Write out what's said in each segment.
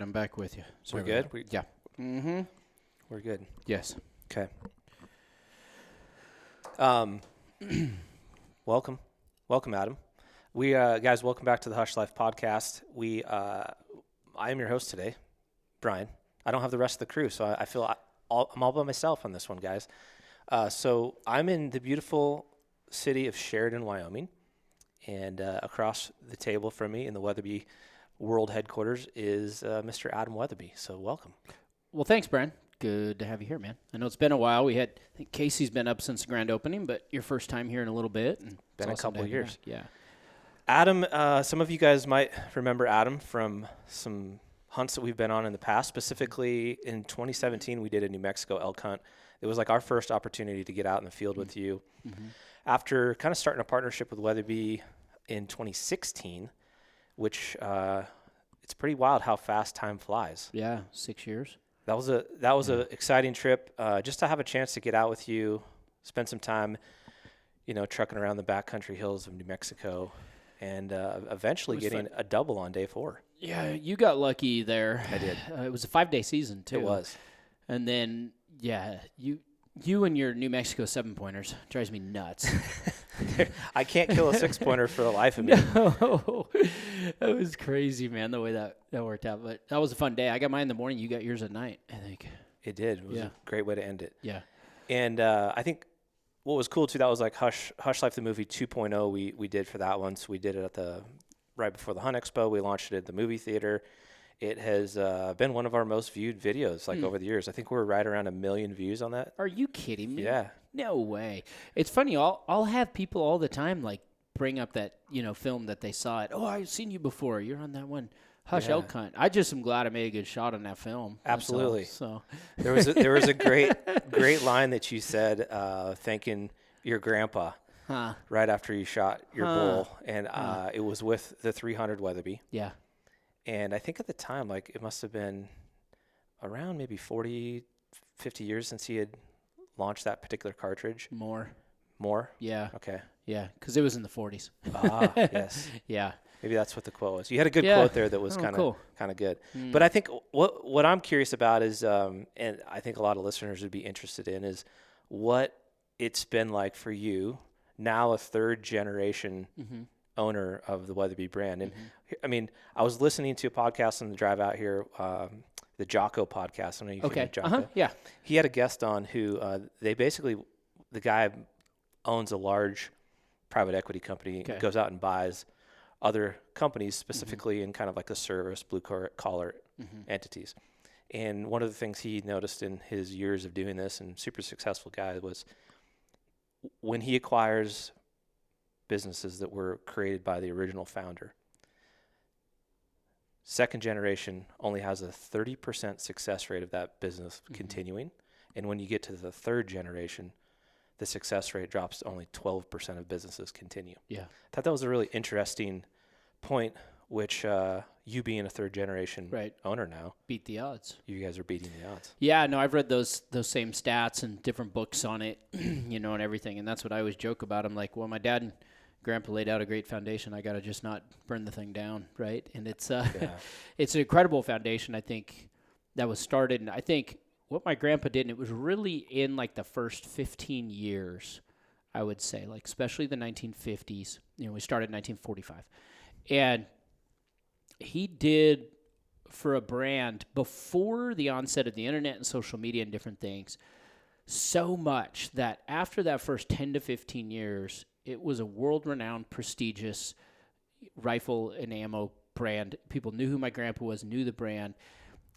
I'm back with you. We're good? Yeah. Mm-hmm. We're good. Yes. Okay. Welcome, Adam. We guys, welcome back to the Hushlife podcast. I am your host today, Brian. I don't have the rest of the crew, so I feel I'm all by myself on this one, guys. So I'm in the beautiful city of Sheridan, Wyoming, and across the table from me in the Wetherby World Headquarters is Mr. Adam Wetherby. So welcome. Well, thanks, Brian. Good to have you here, man. I know it's been a while. I think Casey's been up since the grand opening, but your first time here in a little bit. And been a couple of years. Yeah. Adam, some of you guys might remember Adam from some hunts that we've been on in the past. Specifically, in 2017, we did a New Mexico elk hunt. It was like our first opportunity to get out in the field with you. Mm-hmm. After kind of starting a partnership with Wetherby in 2016, which it's pretty wild how fast time flies. Yeah, 6 years. That was an exciting trip, just to have a chance to get out with you, spend some time, trucking around the backcountry hills of New Mexico, and eventually getting a double on day 4. Yeah, you got lucky there. I did. It was a 5-day season too. It was. And then, yeah, you and your New Mexico 7-pointers drives me nuts. I can't kill a 6-pointer for the life of me. No, that was crazy, man, the way that worked out. But that was a fun day. I got mine in the morning. You got yours at night, I think. It did. It was a great way to end it. Yeah. And I think what was cool, too, that was like Hushlife, the movie 2.0 we did for that one. So we did it right before the Hunt Expo. We launched it at the movie theater. It has been one of our most viewed videos over the years. I think we're right around 1 million views on that. Are you kidding me? Yeah. No way. It's funny. I'll have people all the time like bring up that film that they saw it. Oh, I've seen you before. You're on that one Hush elk hunt. I just am glad I made a good shot on that film. Absolutely. So there was a great line that you said, thanking your grandpa right after you shot your bull, and it was with the 300 Wetherby. Yeah. And I think at the time, like, it must have been around maybe 40, 50 years since he had launched that particular cartridge. More? Yeah. Okay. Yeah, because it was in the 40s. Ah, yes. Yeah. Maybe that's what the quote was. You had a good quote there that was kind of good. Mm. But I think what I'm curious about is, and I think a lot of listeners would be interested in, is what it's been like for you, now a third generation owner of the Wetherby brand. And I mean, I was listening to a podcast on the drive out here, the Jocko podcast. I know you know Jocko. Yeah. He had a guest on who the guy owns a large private equity company, goes out and buys other companies, specifically in kind of like the service, blue collar entities. And one of the things he noticed in his years of doing this, and super successful guy, was when he acquires businesses that were created by the original founder, second generation only has a 30% success rate of that business continuing. And when you get to the third generation, the success rate drops to only 12% of businesses continue. Yeah. I thought that was a really interesting point, which you being a third generation owner now. Beat the odds. You guys are beating the odds. Yeah, no, I've read those same stats and different books on it, and everything. And that's what I always joke about. I'm like, well, my dad and grandpa laid out a great foundation. I got to just not burn the thing down, right? And it's it's an incredible foundation, I think, that was started. And I think what my grandpa did, and it was really in like the first 15 years, I would say, like especially the 1950s. We started in 1945. And he did for a brand before the onset of the internet and social media and different things so much that after that first 10 to 15 years, it was a world-renowned, prestigious rifle and ammo brand. People knew who my grandpa was, knew the brand.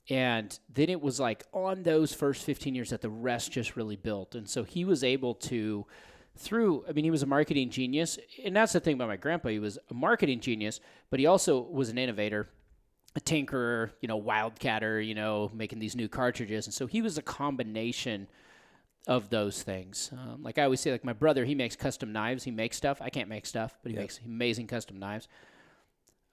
And then it was like on those first 15 years that the rest just really built. And so he was able to, he was a marketing genius. And that's the thing about my grandpa. He was a marketing genius, but he also was an innovator, a tinkerer, wildcatter, making these new cartridges. And so he was a combination of those things. Like I always say, like my brother, he makes custom knives. He makes stuff. I can't make stuff, but he makes amazing custom knives.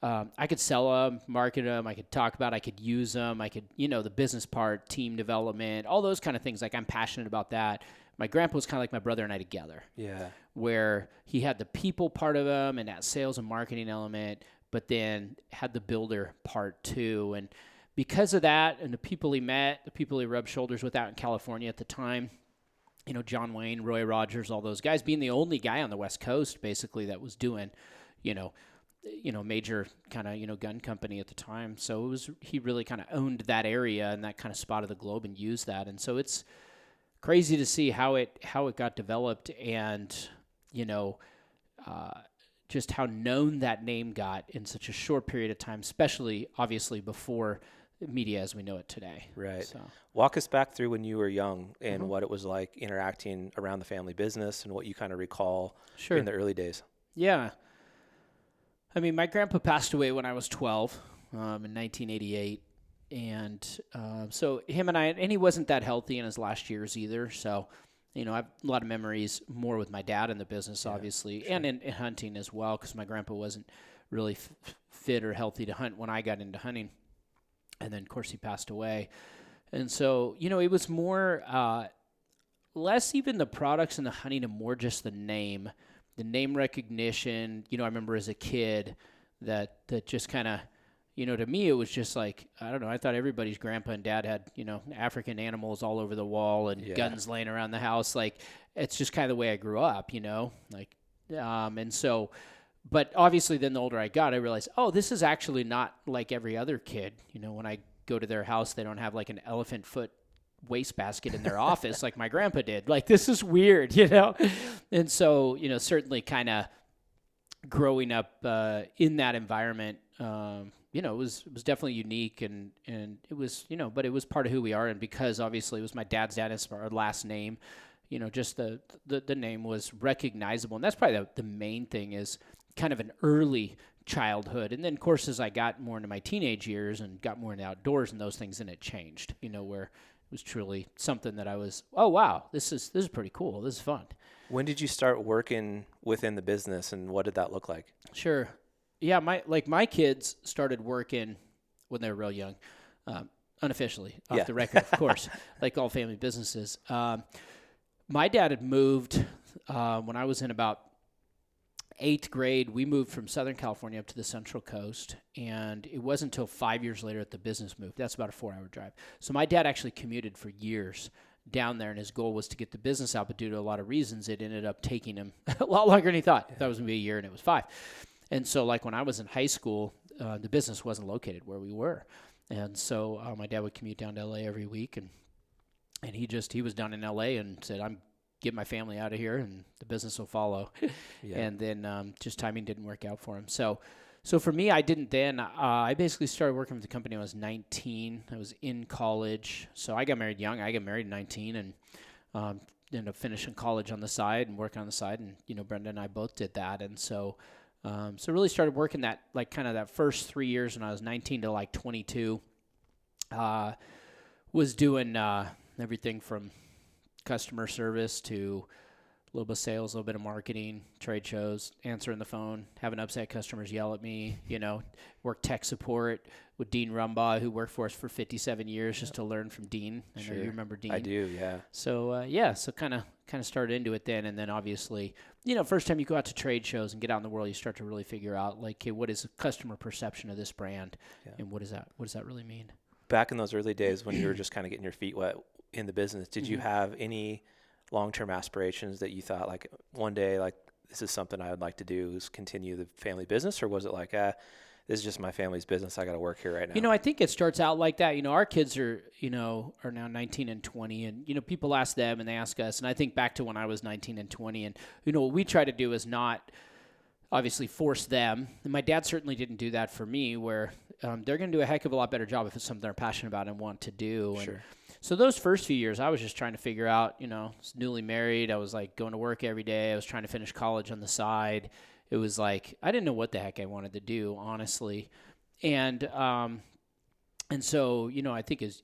I could sell them, market them. I could talk about, I could use them. I could, the business part, team development, all those kind of things. Like I'm passionate about that. My grandpa was kind of like my brother and I together. Yeah. Where he had the people part of him and that sales and marketing element, but then had the builder part too. And because of that and the people he met, the people he rubbed shoulders with out in California at the time, John Wayne, Roy Rogers, all those guys, being the only guy on the West Coast basically that was doing, major kind of, gun company at the time. So he really kind of owned that area and that kind of spot of the globe and used that. And so it's crazy to see how it got developed and, just how known that name got in such a short period of time, especially obviously before media as we know it today. Right. So. Walk us back through when you were young and what it was like interacting around the family business and what you kind of recall in the early days. Yeah. I mean, my grandpa passed away when I was 12 in 1988. And so him and he wasn't that healthy in his last years either. So, I have a lot of memories more with my dad in the business, obviously, and in hunting as well, because my grandpa wasn't really fit or healthy to hunt when I got into hunting. And then, of course, he passed away. And so, it was more, less even the products and the hunting and more just the name recognition. I remember as a kid that just kind of, to me, it was just like, I don't know, I thought everybody's grandpa and dad had, African animals all over the wall and guns laying around the house. Like, it's just kind of the way I grew up, and so, but obviously then the older I got, I realized, oh, this is actually not like every other kid. When I go to their house, they don't have like an elephant foot wastebasket in their office like my grandpa did. Like, this is weird, And so, certainly kind of growing up in that environment, it was definitely unique and it was, but it was part of who we are. And because obviously it was my dad's dad, it's our last name, just the name was recognizable. And that's probably the main thing, is kind of an early childhood. And then, of course, as I got more into my teenage years and got more into outdoors and those things, then it changed, where it was truly something that I was, oh, wow, this is pretty cool. This is fun. When did you start working within the business and what did that look like? Sure. Yeah, my kids started working when they were real young, unofficially, off the record, of course, like all family businesses. My dad had moved when I was in about 8th grade. We moved from Southern California up to the Central Coast, and it wasn't until 5 years later that the business moved. That's about a 4-hour drive. So my dad actually commuted for years down there, and his goal was to get the business out, but due to a lot of reasons, it ended up taking him a lot longer than he thought. He thought it was going to be a year, and it was 5. And so, like, when I was in high school, the business wasn't located where we were. And so my dad would commute down to L.A. every week, and he was down in L.A. and said, I'm getting my family out of here, and the business will follow. And then just timing didn't work out for him. So for me, I didn't then. I basically started working with the company when I was 19. I was in college. So I got married young. I got married at 19 and ended up finishing college on the side and working on the side. And, Brenda and I both did that. And so really started working that, like, kind of that first 3 years when I was 19 to like 22, was doing everything from customer service to a little bit of sales, a little bit of marketing, trade shows, answering the phone, having upset customers yell at me, work tech support with Dean Rumbaugh, who worked for us for 57 years just to learn from Dean. I know you remember Dean. I do, yeah. So, so kind of started into it then. And then obviously, first time you go out to trade shows and get out in the world, you start to really figure out, like, hey, what is the customer perception of this brand? Yeah. And what does that really mean? Back in those early days when you were just kind of getting your feet wet in the business, did you have any long-term aspirations that you thought, like, one day, like, this is something I would like to do, is continue the family business? Or was it like, this is just my family's business, I got to work here right now? I think it starts out like that. Our kids are now 19 and 20, and, people ask them and they ask us. And I think back to when I was 19 and 20, and, what we try to do is not obviously force them. And my dad certainly didn't do that for me, where they're going to do a heck of a lot better job if it's something they're passionate about and want to do. And sure. So those first few years, I was just trying to figure out, I was newly married. I was like going to work every day. I was trying to finish college on the side. It was like, I didn't know what the heck I wanted to do, honestly. And so, I think as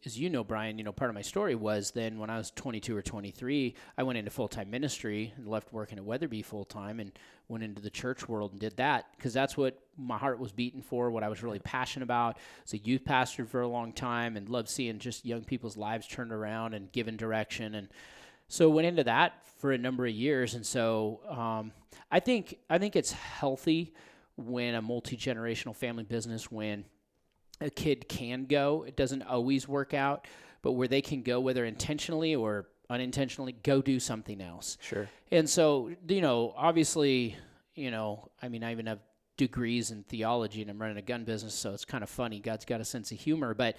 Brian, part of my story was then when I was 22 or 23, I went into full-time ministry and left working at Wetherby full-time and went into the church world and did that because that's what my heart was beating for, what I was really passionate about. I was a youth pastor for a long time and loved seeing just young people's lives turned around and given direction. And so went into that for a number of years. And so I think it's healthy when a multi-generational family business, when a kid can go. It doesn't always work out, but where they can go, whether intentionally or unintentionally, go do something else. Sure. And so, obviously, I mean, I even have degrees in theology, and I'm running a gun business, so it's kind of funny. God's got a sense of humor, but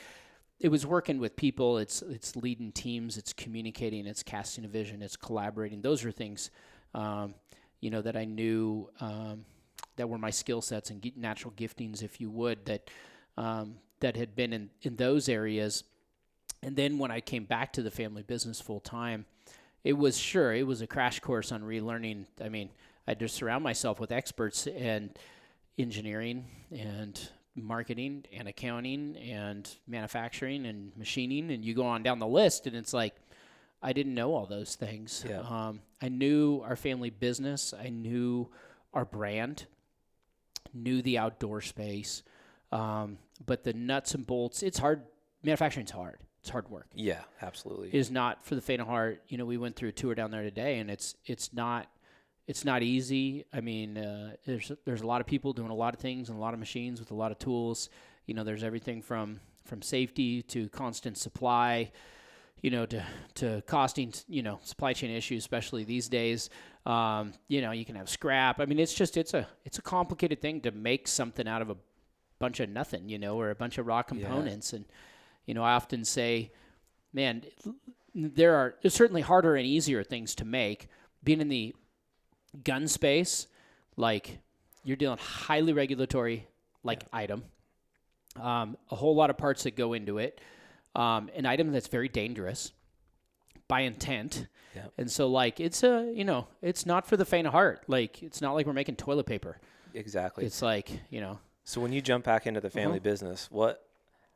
it was working with people. It's leading teams. It's communicating. It's casting a vision. It's collaborating. Those are things, that I knew that were my skill sets and natural giftings, if you would, that had been in those areas. And then when I came back to the family business full time, it was a crash course on relearning. I mean, I had to surround myself with experts in engineering and marketing and accounting and manufacturing and machining, and you go on down the list, and it's like, I didn't know all those things. Yeah. I knew our family business. I knew our brand, knew the outdoor space. But the nuts and bolts, it's hard. Manufacturing's hard. It's hard work. Yeah, absolutely. It is not for the faint of heart. We went through a tour down there today, and it's not easy. I mean, there's a lot of people doing a lot of things and a lot of machines with a lot of tools. There's everything from safety to constant supply, to costing, supply chain issues, especially these days. You can have scrap. I mean, it's a complicated thing to make something out of a bunch of nothing, or a bunch of raw components. Yeah. And, I often say, man, there's certainly harder and easier things to make. Being in the gun space, like, you're dealing highly regulatory, item, a whole lot of parts that go into it, an item that's very dangerous by intent. Yeah. And so, it's it's not for the faint of heart. It's not like we're making toilet paper. Exactly. It's So when you jump back into the family business,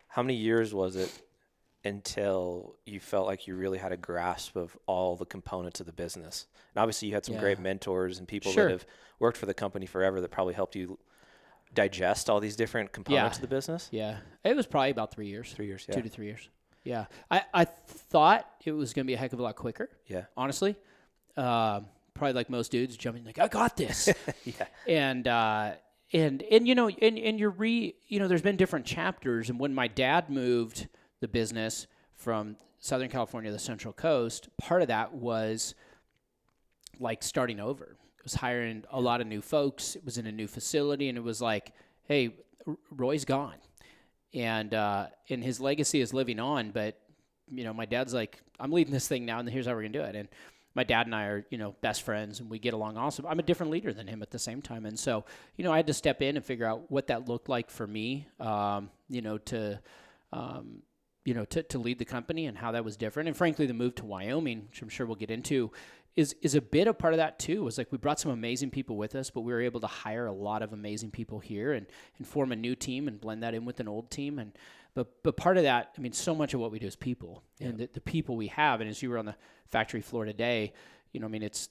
how many years was it until you felt like you really had a grasp of all the components of the business? And obviously you had some great mentors and people that have worked for the company forever that probably helped you digest all these different components of the business. Yeah. It was probably about 3 years. 3 years, yeah. 2 to 3 years. Yeah. I thought it was going to be a heck of a lot quicker. Yeah. Honestly. Probably like most dudes jumping I got this. Yeah. And there's been different chapters. And when my dad moved the business from Southern California to the Central Coast, part of that was starting over. It was hiring a lot of new folks. It was in a new facility, and it was like, hey, Roy's gone. And his legacy is living on, but, my dad's like, I'm leading this thing now, and here's how we're going to do it. And my dad and I are, best friends, and we get along awesome. I'm a different leader than him at the same time. And so, I had to step in and figure out what that looked like for me, to lead the company and how that was different. And frankly, the move to Wyoming, which I'm sure we'll get into, is a bit of part of that too. It was we brought some amazing people with us, but we were able to hire a lot of amazing people here and form a new team and blend that in with an old team. But part of that, I mean, so much of what we do is people and the people we have. And as you were on the factory floor today, it's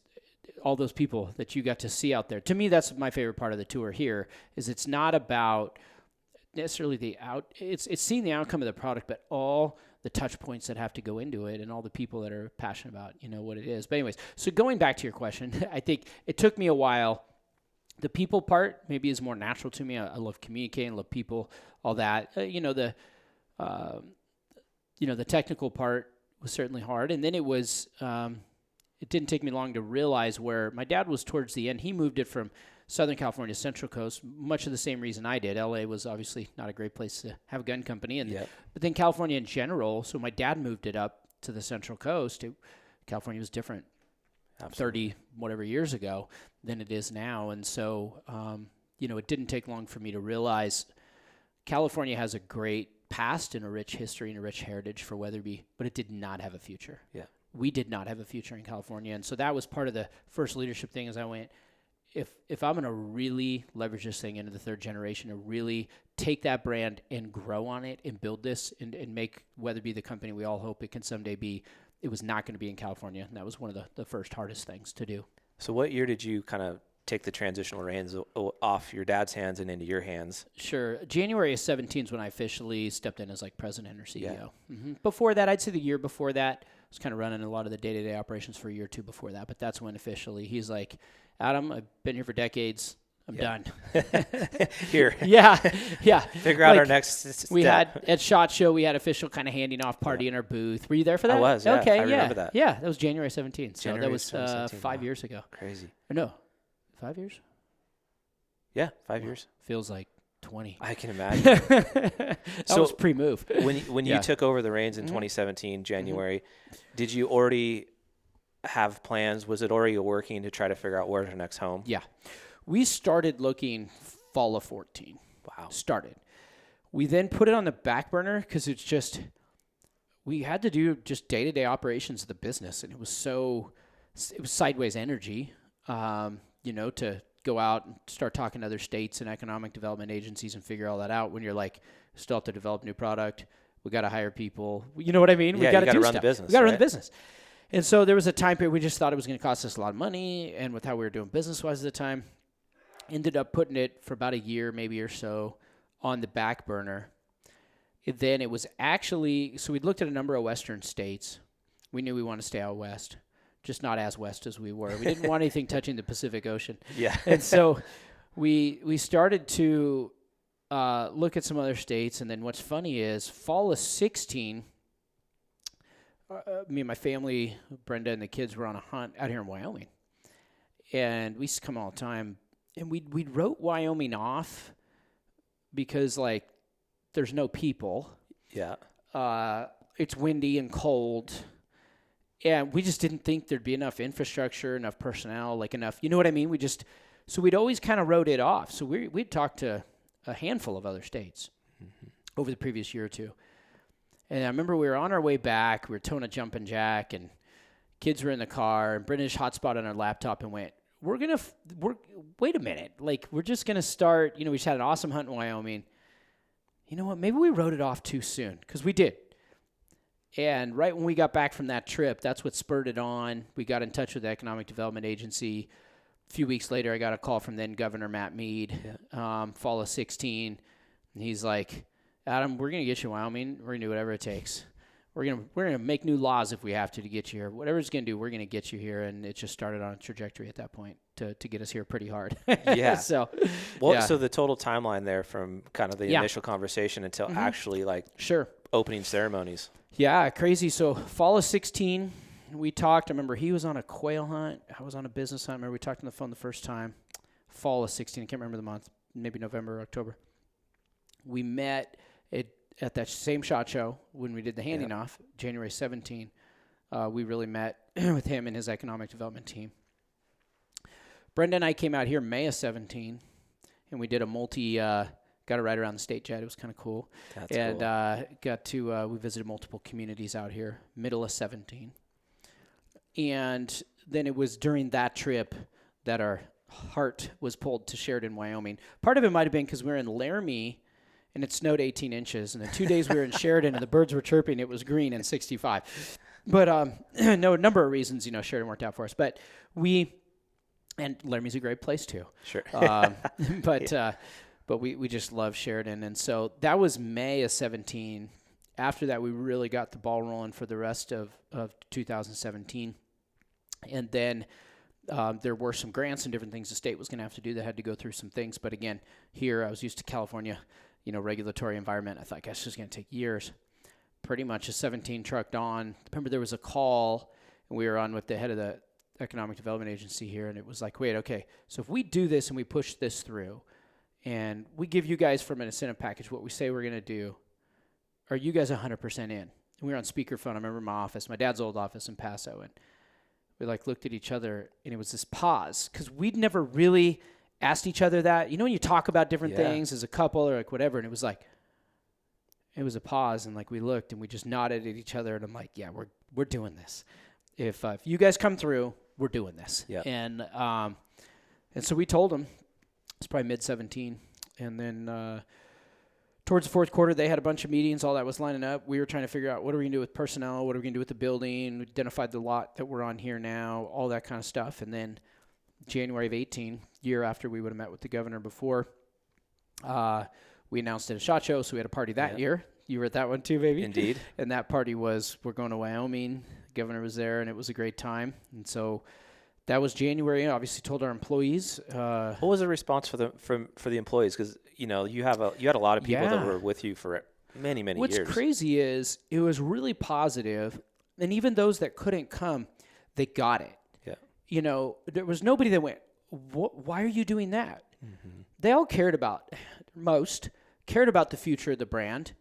all those people that you got to see out there. To me, that's my favorite part of the tour here is it's not about necessarily it's seeing the outcome of the product, but all the touch points that have to go into it and all the people that are passionate about, what it is. But anyways, so going back to your question, I think it took me a while. The people part maybe is more natural to me. I love communicating, love people, all that. The technical part was certainly hard. And then it was, it didn't take me long to realize where my dad was towards the end. He moved it from Southern California, Central Coast, much of the same reason I did. LA was obviously not a great place to have a gun company. But then California in general, so my dad moved it up to the Central Coast. California was different 30 whatever years ago than it is now. And so, it didn't take long for me to realize California has a great past and a rich history and a rich heritage for Wetherby, but it did not have a future. Yeah. We did not have a future in California. And so that was part of the first leadership thing as I went, if I'm going to really leverage this thing into the third generation and really take that brand and grow on it and build this and make Wetherby the company we all hope it can someday be, it was not going to be in California. And that was one of the first hardest things to do. So what year did you kind of take the transitional reins off your dad's hands and into your hands? Sure. January of 17 is when I officially stepped in as president or CEO. Yeah. Mm-hmm. Before that, I'd say the year before that, I was kind of running a lot of the day-to-day operations for a year or two before that. But that's when officially he's like, Adam, I've been here for decades. I'm done. Here. Yeah. Figure out our next step. We had at SHOT Show, we had official kind of handing off party in our booth. Were you there for that? I was. Yeah. Okay. I remember that. Yeah, that was January 17th. So January that was 17th, 5 years ago. Crazy. Or no, 5 years? Yeah, 5 years. Feels like 20. I can imagine. That was pre-move. When you took over the reins in 2017, January, did you already have plans? Was it already working to try to figure out where's our next home? Yeah. We started looking fall of 14. Wow. Started. We then put it on the back burner because it's just, we had to do just day-to-day operations of the business. And it was sideways energy, to go out and start talking to other states and economic development agencies and figure all that out when you're like, still have to develop new product. We got to hire people. You know what I mean? Yeah, we got to run the business. We got to run the business. And so there was a time period we just thought it was going to cost us a lot of money. And with how we were doing business-wise at the time, ended up putting it for about a year, maybe or so, on the back burner. Then it was actually, so we looked at a number of Western states. We knew we wanted to stay out west, just not as west as we were. We didn't want anything touching the Pacific Ocean. Yeah. And so we started to look at some other states. And then what's funny is fall of 16, me and my family, Brenda and the kids were on a hunt out here in Wyoming. And we used to come all the time. And we wrote Wyoming off because, like, there's no people. Yeah. It's windy and cold. And we just didn't think there'd be enough infrastructure, enough personnel, like enough, you know what I mean? So we'd always kind of wrote it off. So we'd talked to a handful of other states over the previous year or two. And I remember we were on our way back. We were towing a jumping jack, and kids were in the car. And Brenda hotspot on our laptop and went, wait a minute. Like, we're just going to start, we just had an awesome hunt in Wyoming. You know what? Maybe we wrote it off too soon, because we did. And right when we got back from that trip, that's what spurred it on. We got in touch with the Economic Development Agency. A few weeks later, I got a call from then Governor Matt Mead, fall of 16. And he's like, Adam, we're going to get you Wyoming. We're going to do whatever it takes. We're gonna make new laws if we have to get you here. Whatever it's going to do, we're going to get you here. And it just started on a trajectory at that point to get us here pretty hard. Yeah. So the total timeline there from kind of the initial conversation until actually opening ceremonies. Yeah, crazy. So fall of 16, we talked. I remember he was on a quail hunt. I was on a business hunt. I remember we talked on the phone the first time. Fall of 16, I can't remember the month, maybe November or October. We met at that same SHOT Show when we did the handing off, January 17. We really met with him and his economic development team. Brenda and I came out here May of 17, and we did a got to ride around the state jet. It was kind of cool. That's cool. Got to, we visited multiple communities out here, middle of 17. And then it was during that trip that our heart was pulled to Sheridan, Wyoming. Part of it might have been because we were in Laramie, and it snowed 18 inches. And the 2 days we were in Sheridan, and the birds were chirping, it was green and 65. But a number of reasons, Sheridan worked out for us. But and Laramie's a great place too. Sure. But we just love Sheridan. And so that was May of 17. After that, we really got the ball rolling for the rest of 2017. And then there were some grants and different things the state was going to have to do that had to go through some things. But again, here I was used to California, regulatory environment. I thought, gosh, this is going to take years. Pretty much a 17 trucked on. Remember, there was a call, and we were on with the head of the Economic Development Agency here, and it was like, wait, okay, so if we do this and we push this through, and we give you guys from an incentive package what we say we're going to do, are you guys 100% in? And we were on speakerphone. I remember my office, my dad's old office in Paso, and we looked at each other, and it was this pause, because we'd never really asked each other that. When you talk about different things as a couple or whatever, and it was a pause, and we looked, and we just nodded at each other, and I'm like, yeah, we're doing this. If you guys come through, we're doing this. Yeah. And so we told them. It's probably mid-17. And then towards the fourth quarter, they had a bunch of meetings. All that was lining up. We were trying to figure out what are we going to do with personnel, what are we going to do with the building. We identified the lot that we're on here now, all that kind of stuff. And then January of 18, year after we would have met with the governor before, we announced at a SHOT Show, so we had a party that year. You were at that one too, baby? Indeed. And that party was, we're going to Wyoming. The governor was there, and it was a great time. And so that was January. Obviously, told our employees. What was the response for the employees? Because you had a lot of people that were with you for many years. What's crazy is it was really positive, and even those that couldn't come, they got it. Yeah. There was nobody that went, why are you doing that? Mm-hmm. They all cared about the future of the brand,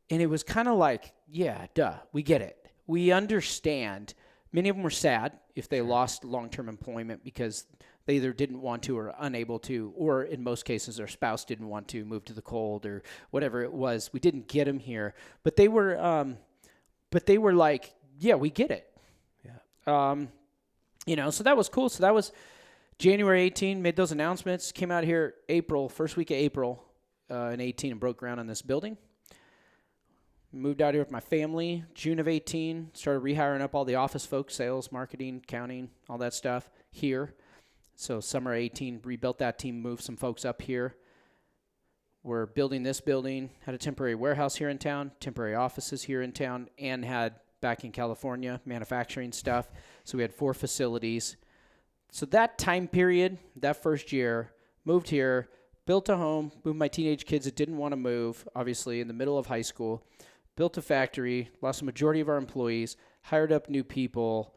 and it was kind of like, yeah, duh, we get it. We understand. Many of them were sad if they lost long-term employment because they either didn't want to or unable to, or in most cases their spouse didn't want to move to the cold or whatever it was. We didn't get them here, but they were like, yeah, we get it. Yeah. So that was cool. So that was January 18, made those announcements, came out here first week of April in 18 and broke ground on this building. Moved out here with my family, June of 18, started rehiring up all the office folks, sales, marketing, accounting, all that stuff here. So summer 18, rebuilt that team, moved some folks up here. We're building this building, had a temporary warehouse here in town, temporary offices here in town, and had back in California manufacturing stuff. So we had 4 facilities. So that time period, that first year, moved here, built a home, moved my teenage kids that didn't want to move, obviously in the middle of high school. Built a factory, lost the majority of our employees, hired up new people.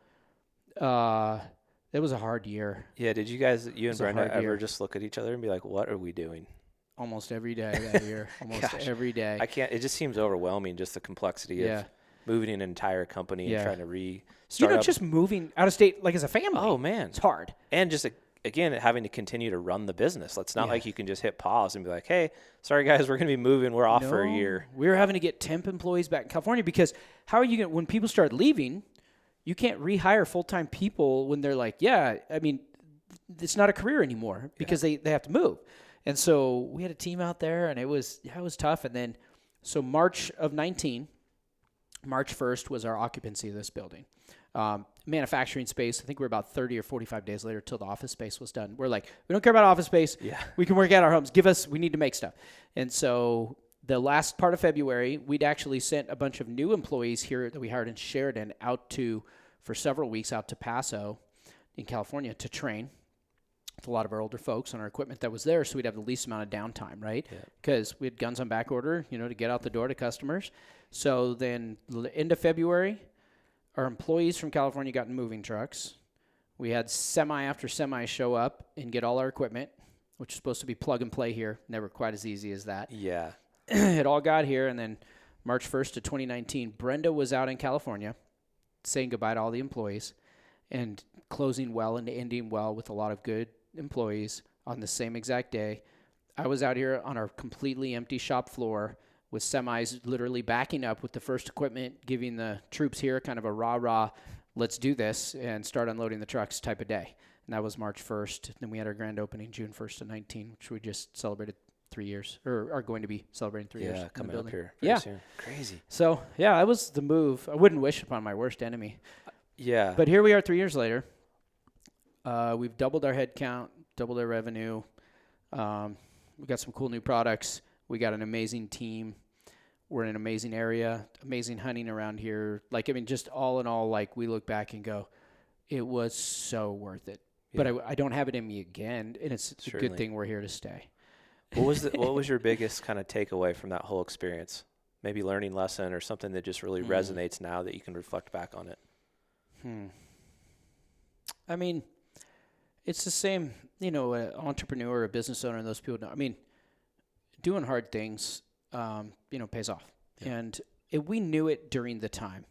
It was a hard year. Yeah, did you and Brenda ever just look at each other and be like, what are we doing? Almost every day that year. Almost every day. It just seems overwhelming, just the complexity of moving an entire company and trying to restart just moving out of state, like as a family. Oh, man. It's hard. And just again, having to continue to run the business. It's not like you can just hit pause and be like, hey, sorry, guys, we're going to be moving. We're off for a year. We were having to get temp employees back in California because how are you going to, when people start leaving, you can't rehire full-time people when they're like, it's not a career anymore because they have to move. And so we had a team out there, and it was tough. And then, so March of 19, March 1st was our occupancy of this building. Manufacturing space, I think we're about 30 or 45 days later till the office space was done. We're like, we don't care about office space. Yeah. We can work at our homes. We need to make stuff. And so the last part of February, we'd actually sent a bunch of new employees here that we hired in Sheridan for several weeks out to Paso in California to train with a lot of our older folks on our equipment that was there, so we'd have the least amount of downtime, right? Because we had guns on back order, to get out the door to customers. So then end of February, our employees from California got in moving trucks. We had semi after semi show up and get all our equipment, which is supposed to be plug and play here. Never quite as easy as that. Yeah. It all got here, and then March 1st of 2019, Brenda was out in California saying goodbye to all the employees and closing well and ending well with a lot of good employees on the same exact day. I was out here on our completely empty shop floor with semis literally backing up with the first equipment, giving the troops here kind of a rah-rah, let's do this, and start unloading the trucks type of day. And that was March 1st. Then we had our grand opening June 1st of 19, which we just celebrated 3 years, or are going to be celebrating 3 years. Yeah, coming up here soon. Crazy. So, that was the move. I wouldn't wish upon my worst enemy. Yeah. But here we are 3 years later. We've doubled our head count, doubled our revenue. We got some cool new products. We got an amazing team. We're in an amazing area, amazing hunting around here. Just all in all, we look back and go, it was so worth it. Yeah. But I don't have it in me again, and it's a good thing we're here to stay. What was your biggest kind of takeaway from that whole experience? Maybe learning lesson or something that just really resonates now that you can reflect back on it? It's the same, an entrepreneur, a business owner, and those people know. Doing hard things, pays off. Yeah. And we knew it during the time.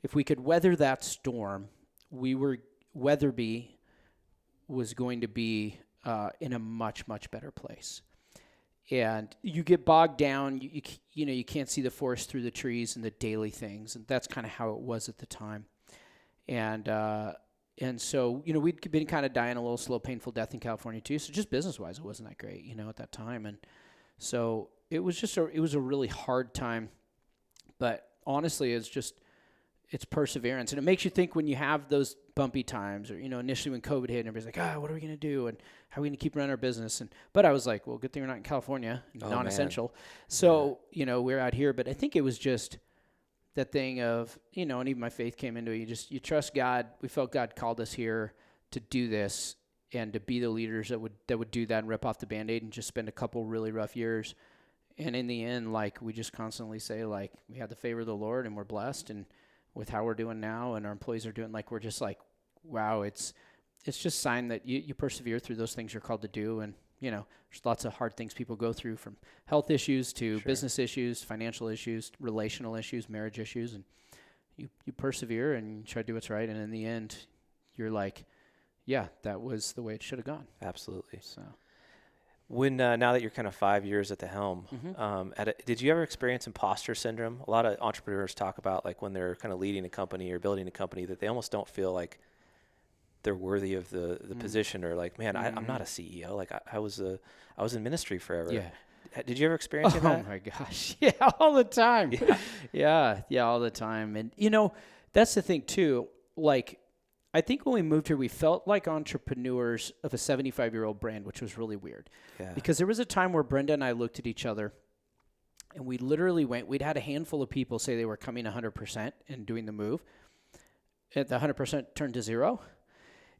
If we could weather that storm, Wetherby was going to be in a much, much better place. And you get bogged down, you can't see the forest through the trees and the daily things. And that's kind of how it was at the time. And so, we'd been kind of dying a little slow, painful death in California too. So just business-wise, it wasn't that great, at that time. And so it was a really hard time. But honestly, it's perseverance. And it makes you think when you have those bumpy times or, initially when COVID hit and everybody's like, what are we going to do? And how are we going to keep running our business? But I was like, well, good thing we're not in California, non-essential. Man. So, we're out here. But I think it was just that thing of, and even my faith came into it. You trust God. We felt God called us here to do this and to be the leaders that would do that and rip off the Band-Aid and just spend a couple really rough years. And in the end, like, we just constantly say, like, we have the favor of the Lord and we're blessed, and with how we're doing now and our employees are doing, like, we're just like, wow, it's just a sign that you persevere through those things you're called to do. And, you know, there's lots of hard things people go through, from health issues to business issues, financial issues, relational issues, marriage issues. And you persevere and you try to do what's right. And in the end, you're like, yeah, that was the way it should have gone. Absolutely. So when, now that you're kind of 5 years at the helm, did you ever experience imposter syndrome? A lot of entrepreneurs talk about, like, when they're kind of leading a company or building a company, that they almost don't feel like they're worthy of the position, or like, man, I'm not a CEO. Like, I was in ministry forever. Yeah. Did you ever experience that? Oh my gosh. Yeah. All the time. Yeah. All the time. And, you know, that's the thing too. Like, I think when we moved here, we felt like entrepreneurs of a 75-year-old brand, which was really weird. Yeah. Because there was a time where Brenda and I looked at each other, and we literally we'd had a handful of people say they were coming 100% and doing the move. And the 100% turned to 0.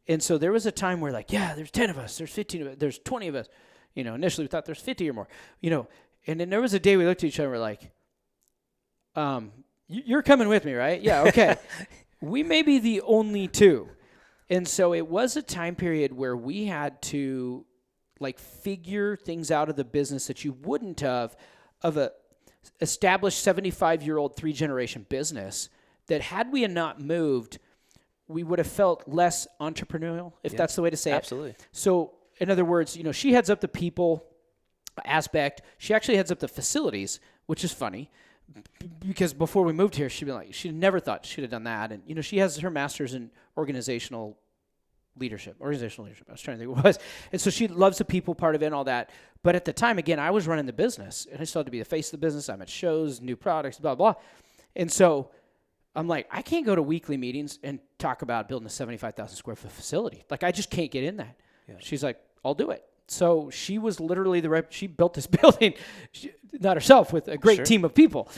And so there was a time where, like, yeah, there's 10 of us, there's 15 of us, there's 20 of us. You know, initially we thought there's 50 or more, you know. And then there was a day we looked at each other and we're like, you're coming with me, right? Yeah, okay. We may be the only two. And so it was a time period where we had to, like, figure things out of the business that you wouldn't have of a established 75-year-old 3-generation business, that had we not moved, we would have felt less entrepreneurial, if that's the way to say it. Absolutely. So in other words, you know, she heads up the people aspect. She actually heads up the facilities, which is funny, because before we moved here, she never thought she'd have done that. And, you know, she has her master's in organizational leadership. I was trying to think what it was. And so she loves the people part of it and all that. But at the time, again, I was running the business, and I still had to be the face of the business. I'm at shows, new products, blah, blah. And so I'm like, I can't go to weekly meetings and talk about building a 75,000 square foot facility. Like, I just can't get in that. Yeah. She's like, I'll do it. So she was literally she built this building, not herself, with a great team of people,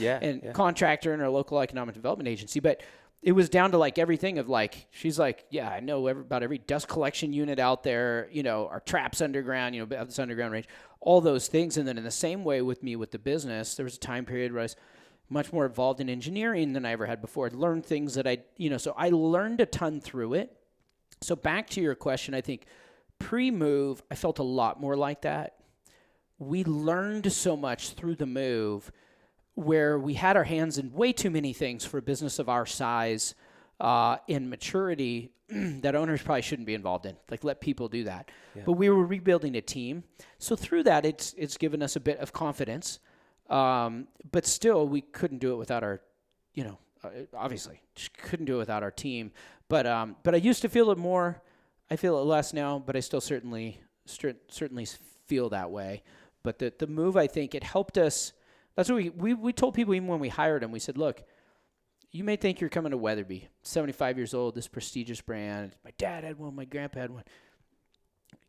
contractor and our local economic development agency. But it was down to, like, everything of, like, she's like, yeah, I know about every dust collection unit out there, you know, our traps underground, you know, this underground range, all those things. And then in the same way with me with the business, there was a time period where I was much more involved in engineering than I ever had before. I'd learned things that so I learned a ton through it. So back to your question, I think pre-move, I felt a lot more like that. We learned so much through the move, where we had our hands in way too many things for a business of our size in maturity that owners probably shouldn't be involved in. Like, let people do that. Yeah. But we were rebuilding a team. So through that, it's given us a bit of confidence. But still, we couldn't do it without our, obviously, just couldn't do it without our team. But I used to feel it more. I feel it less now, but I still certainly feel that way. But the move, I think, it helped us. That's what we told people even when we hired them. We said, look, you may think you're coming to Wetherby, 75 years old, this prestigious brand. My dad had one, my grandpa had one.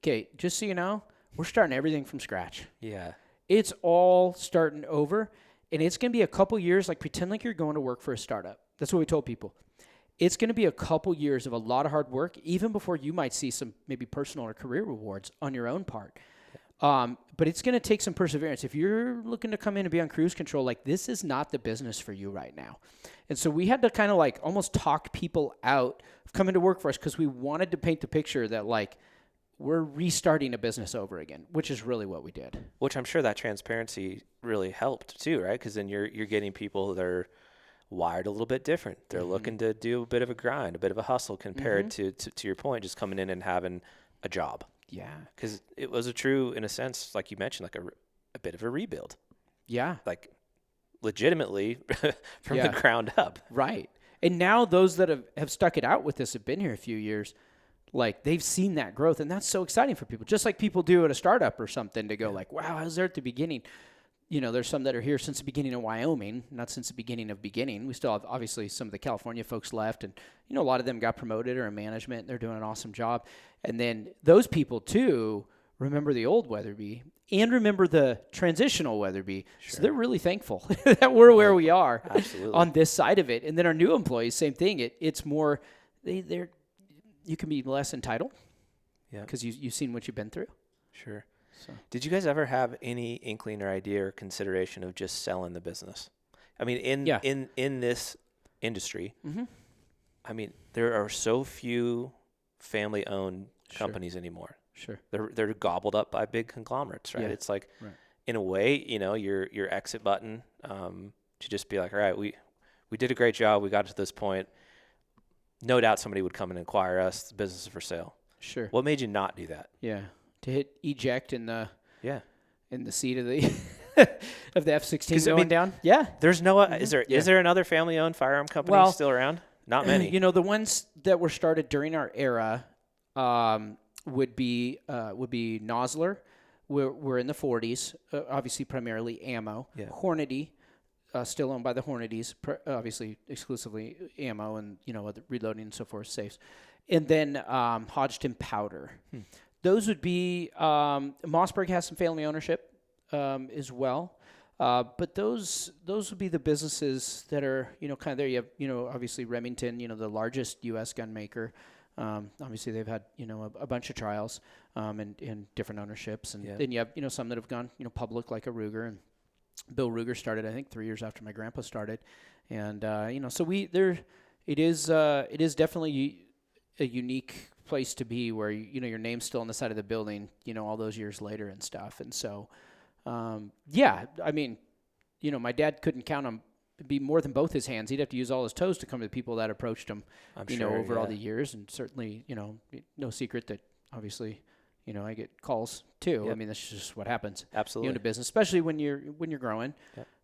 Okay, just so you know, we're starting everything from scratch. Yeah. It's all starting over, and it's going to be a couple years, like, pretend like you're going to work for a startup. That's what we told people. It's going to be a couple years of a lot of hard work, even before you might see some maybe personal or career rewards on your own part. But it's going to take some perseverance. If you're looking to come in and be on cruise control, like, this is not the business for you right now. And so we had to kind of, like, almost talk people out of coming to work for us, because we wanted to paint the picture that, like, we're restarting a business over again, which is really what we did. Which I'm sure that transparency really helped too, right? Because then you're getting people that are wired a little bit different. They're looking to do a bit of a grind, a bit of a hustle, compared to your point, just coming in and having a job. Yeah. Because it was in a sense, like you mentioned, like a bit of a rebuild. Yeah. Like, legitimately from the ground up. Right. And now those that have stuck it out with us, have been here a few years, like, they've seen that growth, and that's so exciting for people. Just like people do at a startup or something, to go like, wow, I was there at the beginning. You know, there's some that are here since the beginning of Wyoming, not since the beginning of beginning. We still have, obviously, some of the California folks left, and, you know, a lot of them got promoted or in management, and they're doing an awesome job. And then those people, too, remember the old Wetherby and remember the transitional Wetherby. Sure. So they're really thankful that we're where we are. Absolutely. On this side of it. And then our new employees, same thing. It's more, they're, you can be less entitled. Yeah. Because you've seen what you've been through. Sure. So. Did you guys ever have any inkling or idea or consideration of just selling the business? I mean, in this industry, I mean, there are so few family-owned companies anymore. Sure. They're gobbled up by big conglomerates, right? Yeah. It's like, in a way, your exit button to just be like, all right, we did a great job. We got to this point. No doubt somebody would come and acquire us. The business is for sale. Sure. What made you not do that? Yeah. To hit eject in the seat of the of the F-16 going down. Yeah. There's no. Is there another family-owned firearm company still around? Not many. The ones that were started during our era would be Nosler. We're in the 40s. Obviously, primarily ammo. Yeah. Hornady. Still owned by the Hornadies, obviously exclusively ammo and, other reloading and so forth, safes. And then Hodgdon Powder. Those would be, Mossberg has some family ownership as well. But those would be the businesses that are, kind of there. You have, obviously Remington, the largest U.S. gun maker. Obviously they've had, a bunch of trials and different ownerships. And then you have, some that have gone, public like a Ruger, and Bill Ruger started, I think, 3 years after my grandpa started, and so it is definitely a unique place to be where your name's still on the side of the building, all those years later and stuff, and so I mean, my dad couldn't count on be more than both his hands. He'd have to use all his toes to come to the people that approached him, over all the years, and certainly, no secret that obviously. I get calls too. Yep. I mean, that's just what happens. Absolutely. In a business, especially when you're growing,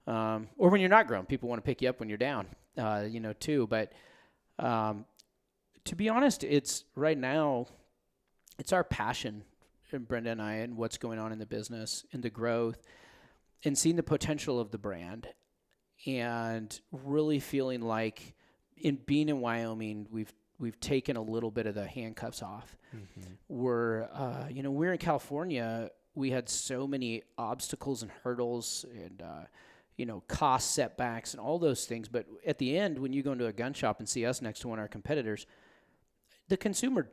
or when you're not growing. People want to pick you up when you're down, too. But to be honest, it's right now, it's our passion, Brenda and I, and what's going on in the business and the growth, and seeing the potential of the brand, and really feeling like in being in Wyoming, we've taken a little bit of the handcuffs off. We're in California. We had so many obstacles and hurdles and, cost setbacks and all those things. But at the end, when you go into a gun shop and see us next to one of our competitors, the consumer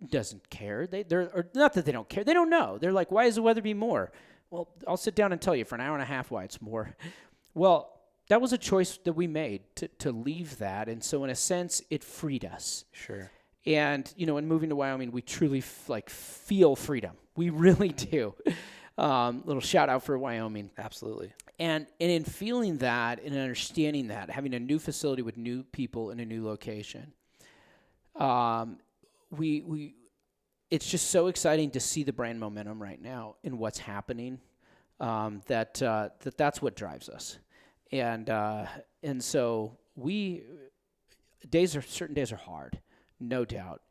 doesn't care. They're not that they don't care. They don't know. They're like, why is the Wetherby more? Well, I'll sit down and tell you for an hour and a half why it's more. Well, that was a choice that we made to leave that. And so in a sense, it freed us. Sure. And, in moving to Wyoming, we truly feel freedom. We really do. Little shout out for Wyoming. Absolutely. And in feeling that and understanding that, having a new facility with new people in a new location, it's just so exciting to see the brand momentum right now in what's happening. That's what drives us. And so certain days are hard. No doubt.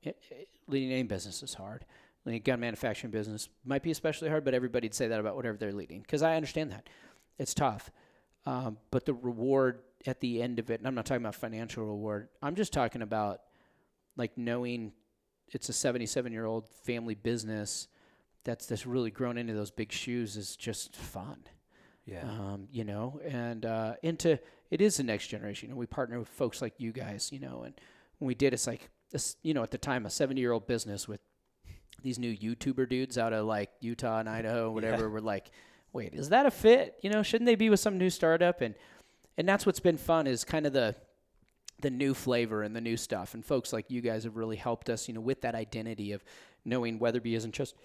Leading any business is hard. Leading a gun manufacturing business might be especially hard, but everybody'd say that about whatever they're leading, because I understand that. It's tough. But the reward at the end of it, and I'm not talking about financial reward, I'm just talking about knowing it's a 77-year-old family business that's really grown into those big shoes is just fun. Yeah. It is the next generation. We partner with folks like you guys, and when we did, it's like this, at the time, a 70-year-old business with these new YouTuber dudes out of Utah and Idaho, whatever. We're like, wait, is that a fit? Shouldn't they be with some new startup? And that's what's been fun is kind of the new flavor and the new stuff. And folks like you guys have really helped us, with that identity of knowing Wetherby isn't just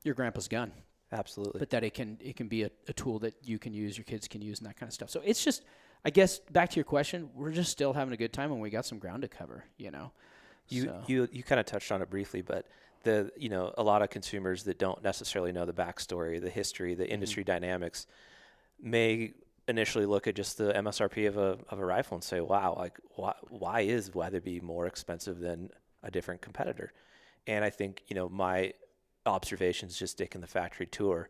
your grandpa's gun. Absolutely. But that it can be a tool that you can use, your kids can use, and that kind of stuff. So it's just, I guess, back to your question, we're just still having a good time, and we got some ground to cover, You kind of touched on it briefly, but a lot of consumers that don't necessarily know the backstory, the history, the industry dynamics may initially look at just the MSRP of a rifle and say, wow, why is Wetherby more expensive than a different competitor? And I think, my observations just taking the factory tour,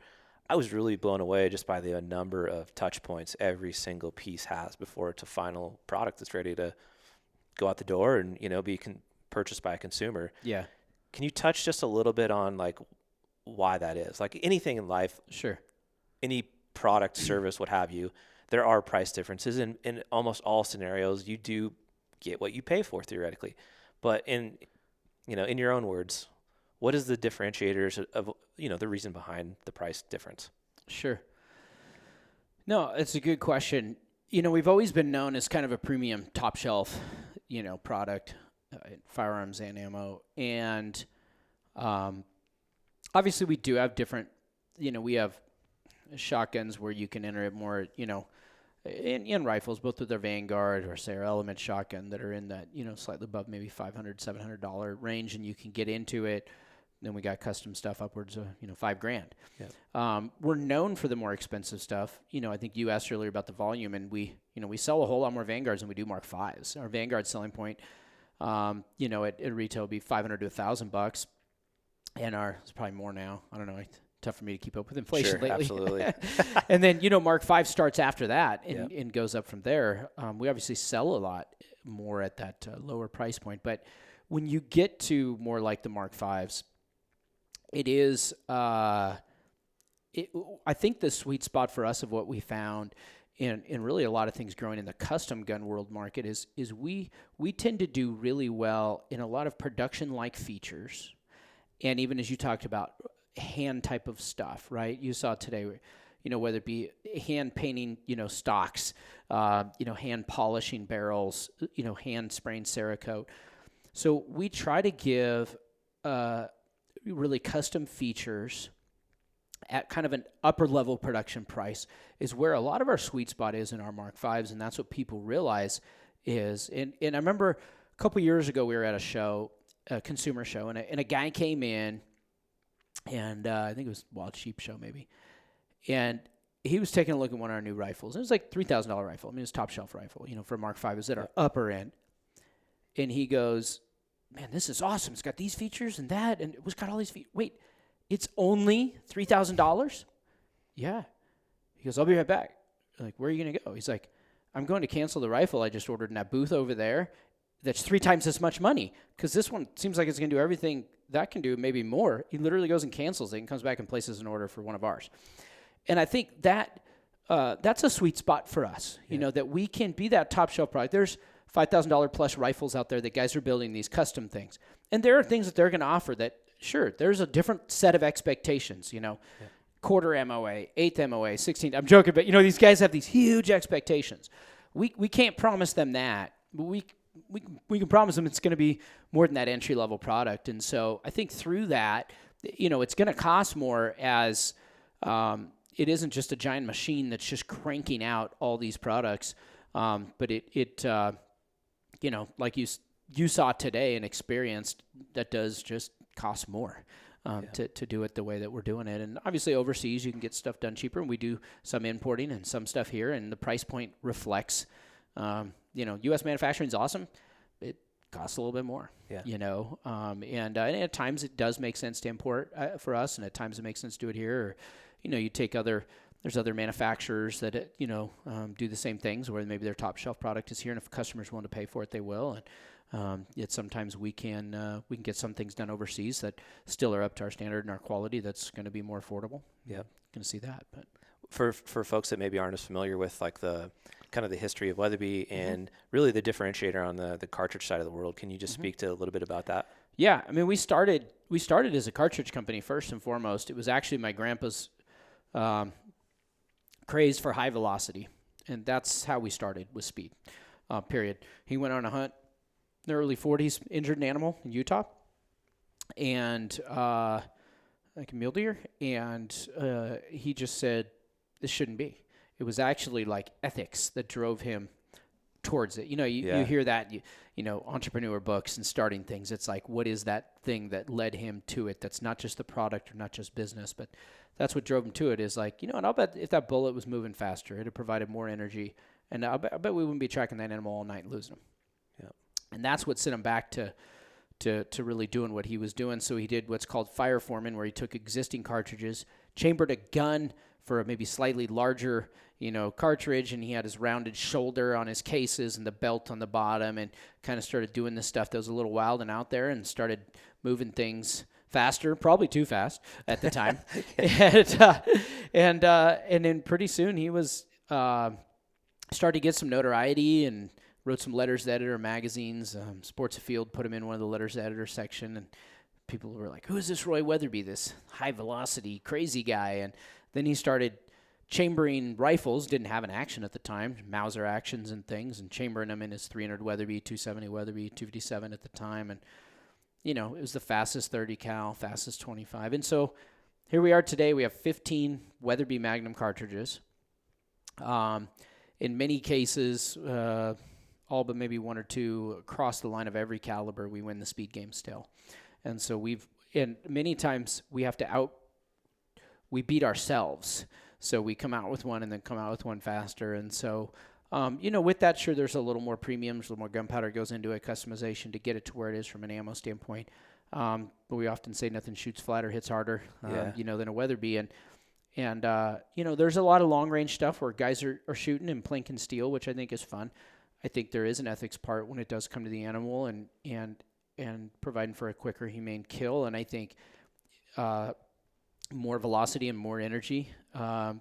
I was really blown away just by the number of touch points every single piece has before it's a final product that's ready to go out the door and, be purchased by a consumer. Yeah. Can you touch just a little bit on why that is? Anything in life, sure, any product, service, what have you, there are price differences in almost all scenarios. You do get what you pay for theoretically, but in in your own words, what is the differentiators of, the reason behind the price difference? Sure. No, it's a good question. We've always been known as kind of a premium top shelf, product, firearms and ammo. And obviously we do have different, we have shotguns where you can enter it more, in rifles, both with our Vanguard or say our Element shotgun that are in that, slightly above maybe $500, $700 range, and you can get into it. Then we got custom stuff upwards of, $5,000. Yeah. We're known for the more expensive stuff. I think you asked earlier about the volume, and we sell a whole lot more Vanguards than we do Mark Vs. Our Vanguard selling point, at retail would be $500 to $1,000, and it's probably more now. I don't know. Tough for me to keep up with inflation lately. Absolutely. And then, Mark V starts after that and goes up from there. We obviously sell a lot more at that lower price point, but when you get to more like the Mark Vs, it is, I think the sweet spot for us of what we found in really a lot of things growing in the custom gun world market is we tend to do really well in a lot of production-like features. And even as you talked about hand type of stuff, right? You saw today, whether it be hand painting, stocks, hand polishing barrels, hand spraying Cerakote. So we try to give, really custom features at kind of an upper level production price is where a lot of our sweet spot is in our Mark Vs, and that's what people realize is. And I remember a couple years ago we were at a show, a consumer show, and a guy came in, and I think it was Wild Sheep Show maybe, and he was taking a look at one of our new rifles. It was like $3,000 rifle. I mean, it was top shelf rifle, for Mark V. It was at our upper end, and he goes, "Man, this is awesome. It's got these features and that, and it's got all these features. Wait, it's only $3,000? Yeah." He goes, "I'll be right back." I'm like, "Where are you going to go?" He's like, "I'm going to cancel the rifle I just ordered in that booth over there. That's 3 times as much money because this one seems like it's going to do everything that can do, maybe more." He literally goes and cancels it and comes back and places an order for one of ours. And I think that that's a sweet spot for us, that we can be that top shelf product. There's $5,000 plus rifles out there that guys are building these custom things. And there are things that they're going to offer that, sure, there's a different set of expectations, quarter MOA, eighth MOA, 16th. I'm joking, but, these guys have these huge expectations. We can't promise them that, but we can promise them it's going to be more than that entry-level product. And so I think through that, it's going to cost more as it isn't just a giant machine that's just cranking out all these products, but it like you saw today and experienced, that does just cost more to do it the way that we're doing it. And obviously overseas you can get stuff done cheaper, and we do some importing and some stuff here, and the price point reflects, U.S. manufacturing is awesome. It costs a little bit more, and at times it does make sense to import for us, and at times it makes sense to do it here. Or, you take there's other manufacturers that, do the same things where maybe their top shelf product is here, and if customers want to pay for it, they will. And yet sometimes we can get some things done overseas that still are up to our standard and our quality. That's going to be more affordable. Yeah, going to see that. But for folks that maybe aren't as familiar with like the kind of the history of Weatherby and really the differentiator on the cartridge side of the world, can you just speak to a little bit about that? Yeah, I mean, we started as a cartridge company first and foremost. It was actually my grandpa's craze for high velocity, and that's how we started with speed, period. He went on a hunt in the early 40s, injured an animal in Utah, and like a mule deer, and he just said, this shouldn't be. It was actually like ethics that drove him towards it. You hear that, entrepreneur books and starting things. It's like, what is that thing that led him to it? That's not just the product or not just business, but that's what drove him to it. Is like, and I'll bet if that bullet was moving faster, it'd have provided more energy. And I bet we wouldn't be tracking that animal all night and losing him. Yeah. And that's what sent him back to really doing what he was doing. So he did what's called fireforming, where he took existing cartridges, chambered a gun for a maybe slightly larger, cartridge, and he had his rounded shoulder on his cases and the belt on the bottom, and kind of started doing this stuff that was a little wild and out there, and started moving things faster, probably too fast at the time. And then pretty soon he was started to get some notoriety, and wrote some letters to editor magazines. Sports Afield put him in one of the letters to editor section, and people were like, who is this Roy Wetherby, this high velocity crazy guy? And then he started chambering rifles, didn't have an action at the time, Mauser actions and things, and chambering them in his 300 Wetherby, 270 Wetherby, 257 at the time. And, you know, it was the fastest 30 cal, fastest 25. And so here we are today. We have 15 Wetherby Magnum cartridges. In many cases, all but maybe one or two across the line of every caliber, we win the speed game still. And so and many times we have to we beat ourselves. So we come out with one and then come out with one faster. And so, you know, with that, sure, there's a little more premiums, a little more gunpowder goes into it, customization to get it to where it is from an ammo standpoint. But we often say nothing shoots flatter, hits harder, you know, than a Wetherby. And you know, there's a lot of long-range stuff where guys are shooting and plinking steel, which I think is fun. I think there is an ethics part when it does come to the animal and providing for a quicker, humane kill. And I think more velocity and more energy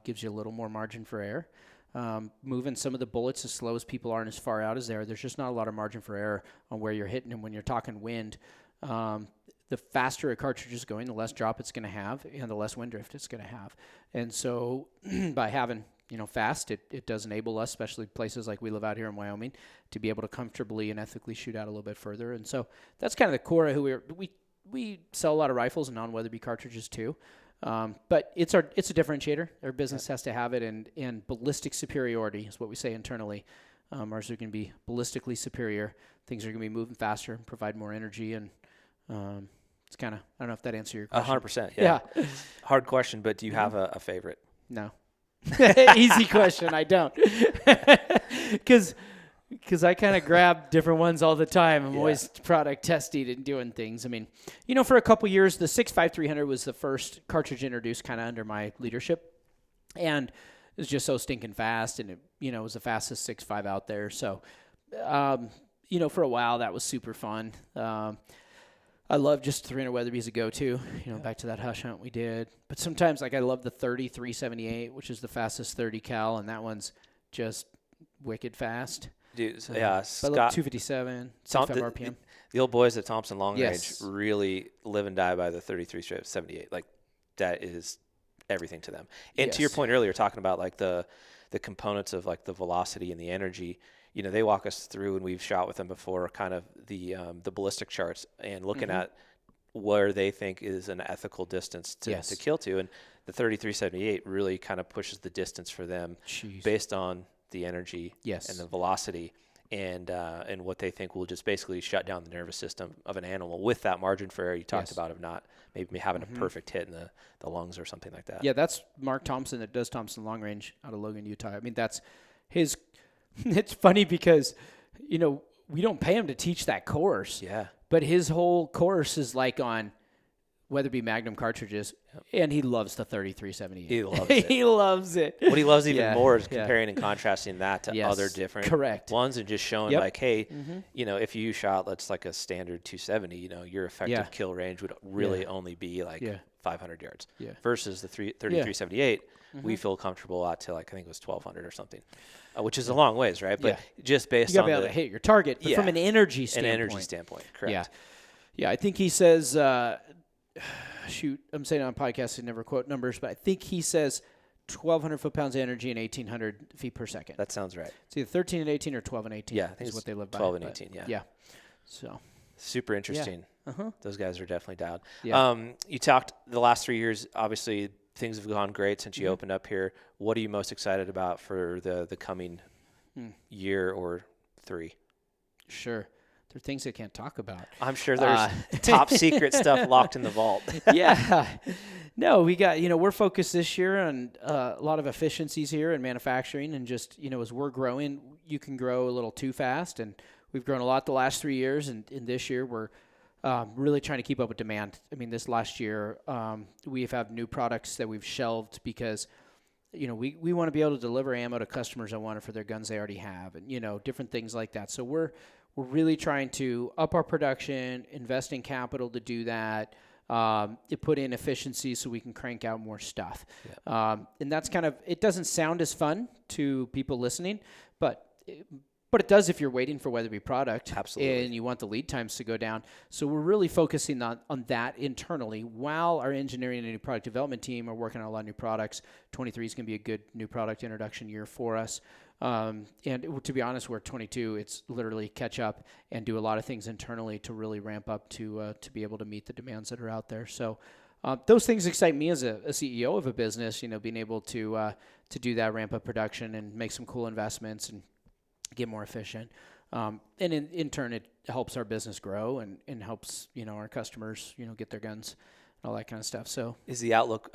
gives you a little more margin for error. Moving some of the bullets as slow as people are and as far out as they are, there's just not a lot of margin for error on where you're hitting them. When you're talking wind, the faster a cartridge is going, the less drop it's going to have and the less wind drift it's going to have. And so by having, you know, fast, it does enable us, especially places like we live out here in Wyoming, to be able to comfortably and ethically shoot out a little bit further. And so that's kind of the core of who we sell a lot of rifles and non-Wetherby cartridges too. But it's a differentiator. Our business has to have it, and ballistic superiority is what we say internally. Ours are going to be ballistically superior. Things are going to be moving faster and provide more energy. And it's kind of, I don't know if that answers your question. 100%. Yeah. Hard question, but do you have a favorite? No. Easy question. I don't. Because I kind of grab different ones all the time. I'm always product testing and doing things. I mean, you know, for a couple years, the 6.5300 was the first cartridge introduced kind of under my leadership. And it was just so stinking fast. And, it, you know, it was the fastest 6.5 out there. So, you know, for a while, that was super fun. I love just 300 Wetherby as a go-to, you know, back to that hush hunt we did. But sometimes, like, I love the 378, which is the fastest 30 cal, and that one's just wicked fast. Dude, yeah, Scott, I love 257, 65 RPM. The old boys at Thompson Long Range really live and die by the 3378. Like, that is everything to them. And to your point earlier, talking about, like, the components of, like, the velocity and the energy, you know, they walk us through, and we've shot with them before, kind of the ballistic charts and looking at where they think is an ethical distance to kill to. And the 3378 really kind of pushes the distance for them based on the energy and the velocity and what they think will just basically shut down the nervous system of an animal with that margin for error you talked about of not maybe having a perfect hit in the lungs or something like that. Yeah, that's Mark Thompson that does Thompson Long Range out of Logan, Utah. I mean, that's his – it's funny because, you know, we don't pay him to teach that course. Yeah. But his whole course is like on Wetherby Magnum cartridges, and he loves the 3378. He loves it. He loves it. What he loves even more is comparing and contrasting that to other different ones and just showing like, hey, you know, if you shot, let's like a standard 270, you know, your effective kill range would really only be like 500 yards versus the 3378. We feel comfortable out to like, I think it was 1200 or something, which is a long ways, right? But just based on you gotta be able to hit your target, but from an energy standpoint. Correct. Yeah. I think he says, shoot, I'm saying on podcasts I never quote numbers, but I think he says 1,200 foot-pounds of energy and 1,800 feet per second. That sounds right. It's either 13 and 18 or 12 and 18. Yeah, I think is what they live by. 12 and 18, Yeah. So super interesting. Those guys are definitely dialed. Yeah. You talked the last 3 years, obviously things have gone great since you opened up here. What are you most excited about for the coming year or 3? Sure. There are things I can't talk about. I'm sure there's top secret stuff locked in the vault. No, we got, you know, we're focused this year on a lot of efficiencies here in manufacturing, and just, you know, as we're growing, you can grow a little too fast, and we've grown a lot the last 3 years, and in this year we're really trying to keep up with demand. I mean, this last year we've had new products that we've shelved because, you know, we want to be able to deliver ammo to customers that want it for their guns they already have, and, you know, different things like that. So we're really trying to up our production, invest in capital to do that, to put in efficiency so we can crank out more stuff. And that's kind of, it doesn't sound as fun to people listening, but But it does if you're waiting for Weatherby product. Absolutely. And you want the lead times to go down. So we're really focusing on that internally while our engineering and new product development team are working on a lot of new products. 23 is going to be a good new product introduction year for us. And to be honest, we're 22. It's literally catch up and do a lot of things internally to really ramp up to be able to meet the demands that are out there. So those things excite me as a CEO of a business, being able to do that, ramp up production and make some cool investments and get more efficient. And in turn, it helps our business grow and helps, our customers, get their guns and all that kind of stuff. So is the outlook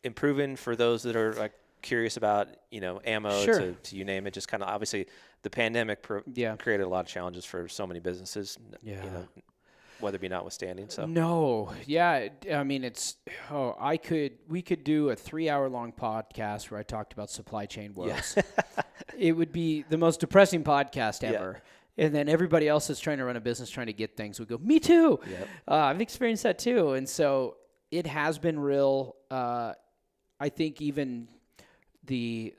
improving for those that are like curious about, ammo Sure. to you name it? Just kind of obviously the pandemic created a lot of challenges for so many businesses, Weatherby notwithstanding. So no, yeah, I mean we could do a 3-hour-long podcast where I talked about supply chain woes. Yeah. It would be the most depressing podcast ever. Yeah. And then everybody else that's trying to run a business, trying to get things, would go, me too. Yep. I've experienced that too. And so it has been real. I think even the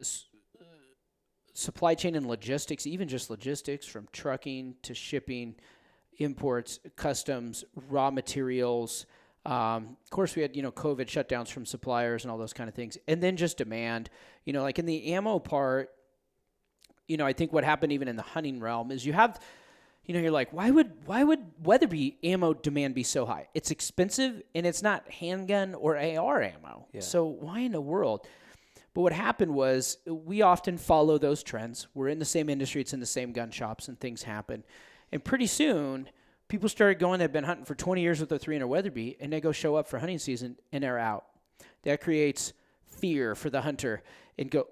supply chain and logistics, even just logistics from trucking to shipping, imports, customs, raw materials. Of course, we had, COVID shutdowns from suppliers and all those kind of things. And then just demand, like in the ammo part, I think what happened even in the hunting realm is you have, you're like, why would Weatherby ammo demand be so high? It's expensive and it's not handgun or AR ammo. Yeah. So why in the world? But what happened was we often follow those trends. We're in the same industry. It's in the same gun shops and things happen. And pretty soon, people started going, they've been hunting for 20 years with their 300 Weatherby, and they go show up for hunting season, and they're out. That creates fear for the hunter and go,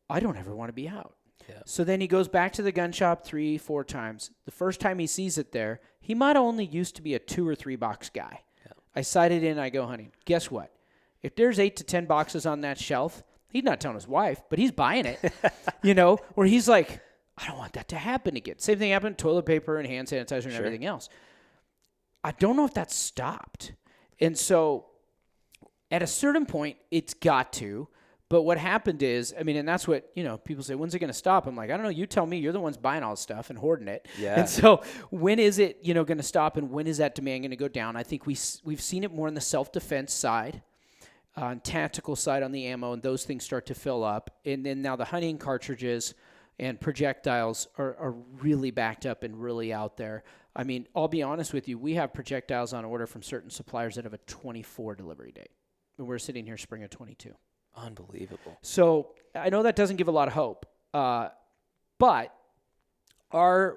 I don't ever want to be out. Yeah. So then he goes back to the gun shop 3-4 times. The first time he sees it there, he might only used to be a 2 or 3 box guy. Yeah. I sight it in, I go hunting. Guess what? If there's 8 to 10 boxes on that shelf, he's not telling his wife, but he's buying it, where he's like, I don't want that to happen again. Same thing happened, toilet paper and hand sanitizer and everything else. I don't know if that stopped. And so at a certain point, it's got to. But what happened is, and that's what, people say, when's it going to stop? I'm like, I don't know. You tell me. You're the ones buying all this stuff and hoarding it. Yeah. And so when is it, going to stop, and when is that demand going to go down? I think we've seen it more on the self-defense side, on tactical side on the ammo, and those things start to fill up. And then now the hunting cartridges and projectiles are really backed up and really out there. I'll be honest with you. We have projectiles on order from certain suppliers that have a 24 delivery date. And we're sitting here spring of 22. Unbelievable. So I know that doesn't give a lot of hope, but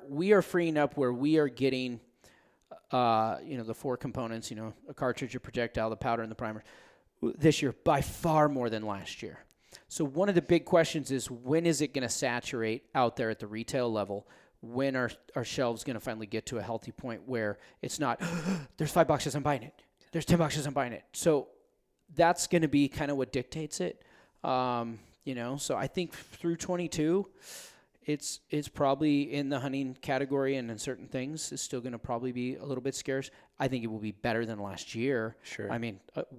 we are freeing up where we are getting, the 4 components, a cartridge, a projectile, the powder, and the primer this year by far more than last year. So one of the big questions is, when is it going to saturate out there at the retail level? When are our shelves going to finally get to a healthy point where it's not, there's 5 boxes, I'm buying it. There's 10 boxes, I'm buying it. So that's going to be kind of what dictates it. So I think through 22, it's probably in the hunting category, and in certain things it's still going to probably be a little bit scarce. I think it will be better than last year. Sure.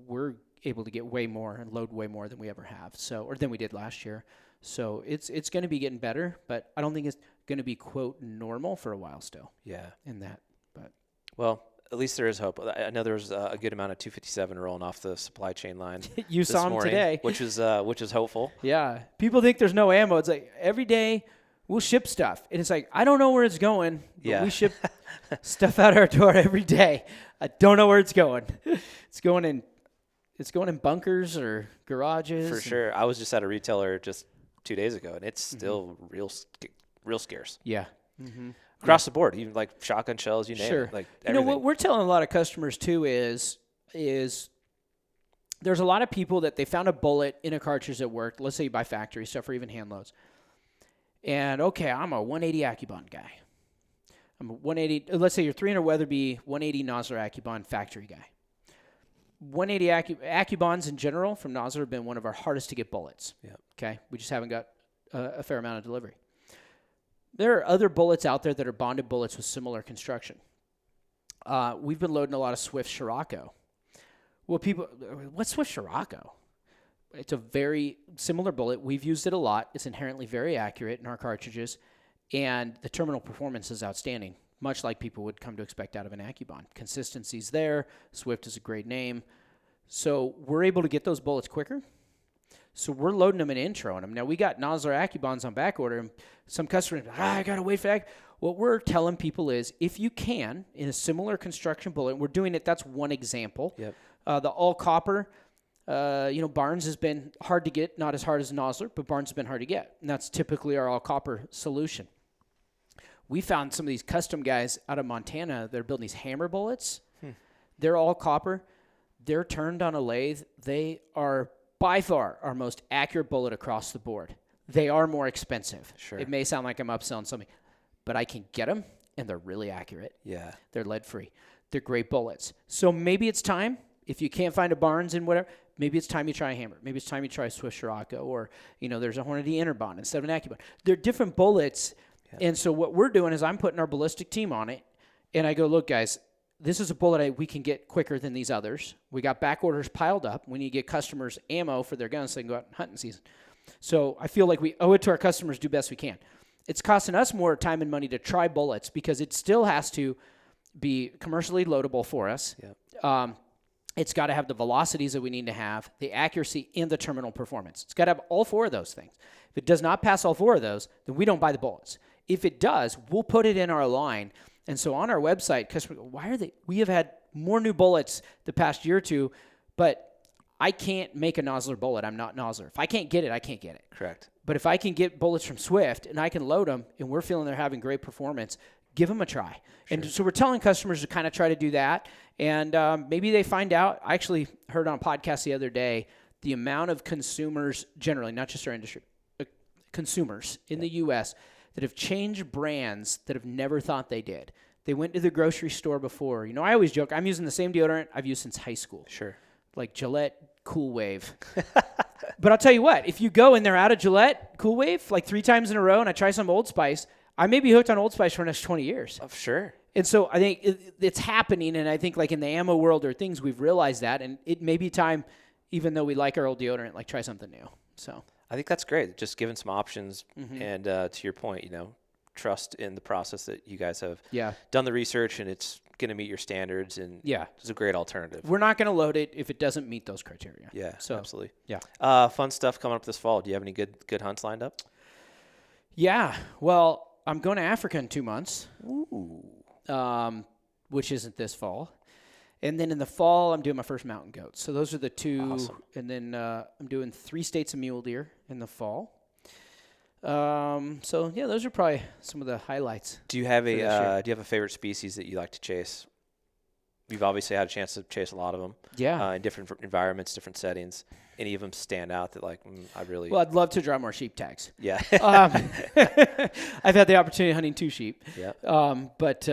We're able to get way more and load way more than we ever have. Or than we did last year. So it's going to be getting better, but I don't think it's going to be, quote, normal for a while still. Yeah. In that, but. Well, at least there is hope. I know there's a good amount of 257 rolling off the supply chain line. You saw them morning, today, which is hopeful. Yeah, people think there's no ammo. It's like every day we'll ship stuff, and it's like I don't know where it's going. But we ship stuff out our door every day. I don't know where it's going. It's going in bunkers or garages. For sure. I was just at a retailer just 2 days ago, and it's still real scarce. Yeah. Mm-hmm. Across the board, even like shotgun shells, you name it. Like everything. What we're telling a lot of customers too is there's a lot of people that they found a bullet in a cartridge that worked. Let's say you buy factory stuff or even hand loads. And okay, I'm a 180 Accubon guy. I'm a 180. Let's say you're 300 Weatherby, 180 Nosler Accubon factory guy. 180 Accubons in general from Nosler have been one of our hardest to get bullets. Yeah. Okay, we just haven't got a fair amount of delivery. There are other bullets out there that are bonded bullets with similar construction. We've been loading a lot of Swift Scirocco. Well, what's Swift Scirocco? It's a very similar bullet. We've used it a lot. It's inherently very accurate in our cartridges. And the terminal performance is outstanding, much like people would come to expect out of an AccuBond. Consistency's there. Swift is a great name. So we're able to get those bullets quicker. So we're loading them and introing them. Now, we got nozzler AccuBonds on back order, and some customers, I got to wait for that. What we're telling people is, if you can, in a similar construction bullet, we're doing it, that's one example. Yep. The all copper, Barnes has been hard to get, not as hard as Nozzler, but Barnes has been hard to get. And that's typically our all copper solution. We found some of these custom guys out of Montana that are building these hammer bullets. They're all copper. They're turned on a lathe. They are by far our most accurate bullet across the board. They are more expensive. Sure. It may sound like I'm upselling something, but I can get them, and they're really accurate. Yeah. They're lead-free. They're great bullets. So maybe it's time, if you can't find a Barnes and whatever, maybe it's time you try a hammer. Maybe it's time you try a Swiss Scirocco, or, there's a Hornady Interbond instead of an AccuBond. They're different bullets. Yeah. And so what we're doing is I'm putting our ballistic team on it, and I go, look, guys, this is a bullet we can get quicker than these others. We got back orders piled up. We need to get customers ammo for their guns so they can go out and hunting season. So I feel like we owe it to our customers to do best we can. It's costing us more time and money to try bullets because it still has to be commercially loadable for us. Yep. It's got to have the velocities that we need to have, the accuracy, and the terminal performance. It's got to have all four of those things. If it does not pass all four of those, then we don't buy the bullets. If it does, we'll put it in our line. And so on our website, customers go, why are they? We have had more new bullets the past year or two, but I can't make a Nozzler bullet. I'm not Nozzler. If I can't get it, I can't get it. Correct. But if I can get bullets from Swift and I can load them and we're feeling they're having great performance, give them a try. Sure. And so we're telling customers to kind of try to do that. And maybe they find out. I actually heard on a podcast the other day the amount of consumers generally, not just our industry, consumers in the U.S. that have changed brands that have never thought they did. They went to the grocery store before. I always joke, I'm using the same deodorant I've used since high school. Sure. Like Gillette Cool Wave. But I'll tell you what, if you go and they're out of Gillette Cool Wave like 3 times in a row and I try some Old Spice, I may be hooked on Old Spice for the next 20 years. Oh, sure. And so I think it's happening, and I think like in the ammo world or things, we've realized that, and it may be time, even though we like our old deodorant, like try something new. So I think that's great. Just giving some options, and to your point, trust in the process that you guys have done the research, and it's going to meet your standards, and it's a great alternative. We're not going to load it if it doesn't meet those criteria. Yeah, so absolutely. Yeah. Fun stuff coming up this fall. Do you have any good hunts lined up? Yeah. Well, I'm going to Africa in 2 months. Ooh. Which isn't this fall. And then in the fall, I'm doing my first mountain goat. So those are the two. Awesome. And then I'm doing 3 states of mule deer in the fall. So yeah, those are probably some of the highlights. Do you have a favorite species that you like to chase? You've obviously had a chance to chase a lot of them. Yeah. In different environments, different settings. Any of them stand out that I really? Well, I'd love to draw more sheep tags. Yeah. I've had the opportunity of hunting 2 sheep. Yeah. But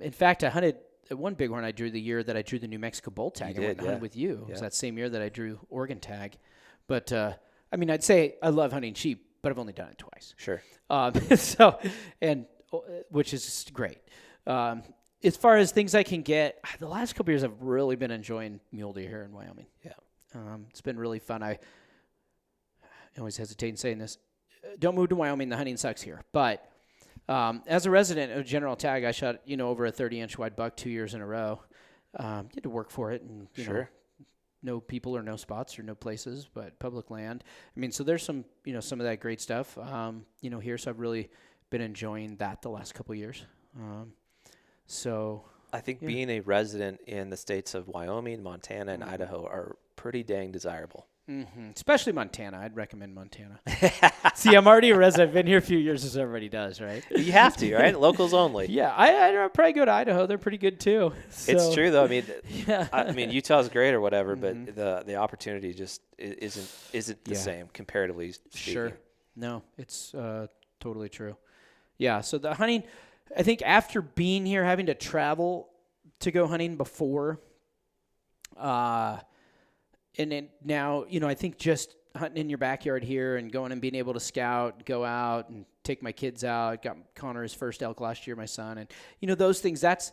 in fact, I hunted one bighorn I drew the year that I drew the New Mexico bull tag. I went and hunted with you. Yeah. It was that same year that I drew Oregon tag. But I'd say I love hunting sheep, but I've only done it twice. Sure. Which is great. As far as things I can get, the last couple of years I've really been enjoying mule deer here in Wyoming. Yeah. It's been really fun. I always hesitate in saying this. Don't move to Wyoming. The hunting sucks here. But as a resident of General Tag, I shot, over a 30-inch wide buck 2 years in a row. You had to work for it, and sure. No people or no spots or no places, but public land. So there's some, some of that great stuff, here. So I've really been enjoying that the last couple of years. So I think being a resident in the states of Wyoming, Montana, and Idaho are pretty dang desirable. Mm-hmm. Especially Montana. I'd recommend Montana. See, I'm already a resident. I've been here a few years, as everybody does, right? You have to, right? Locals only. Yeah, I'd probably go to Idaho. They're pretty good too. So. It's true, though. Utah's great or whatever, but the opportunity just isn't the same comparatively speaking. Sure. No, it's totally true. Yeah. So the hunting, I think after being here, having to travel to go hunting before, and then now, I think just hunting in your backyard here and going and being able to scout, go out and take my kids out. Got Connor his first elk last year, my son. And, those things, that's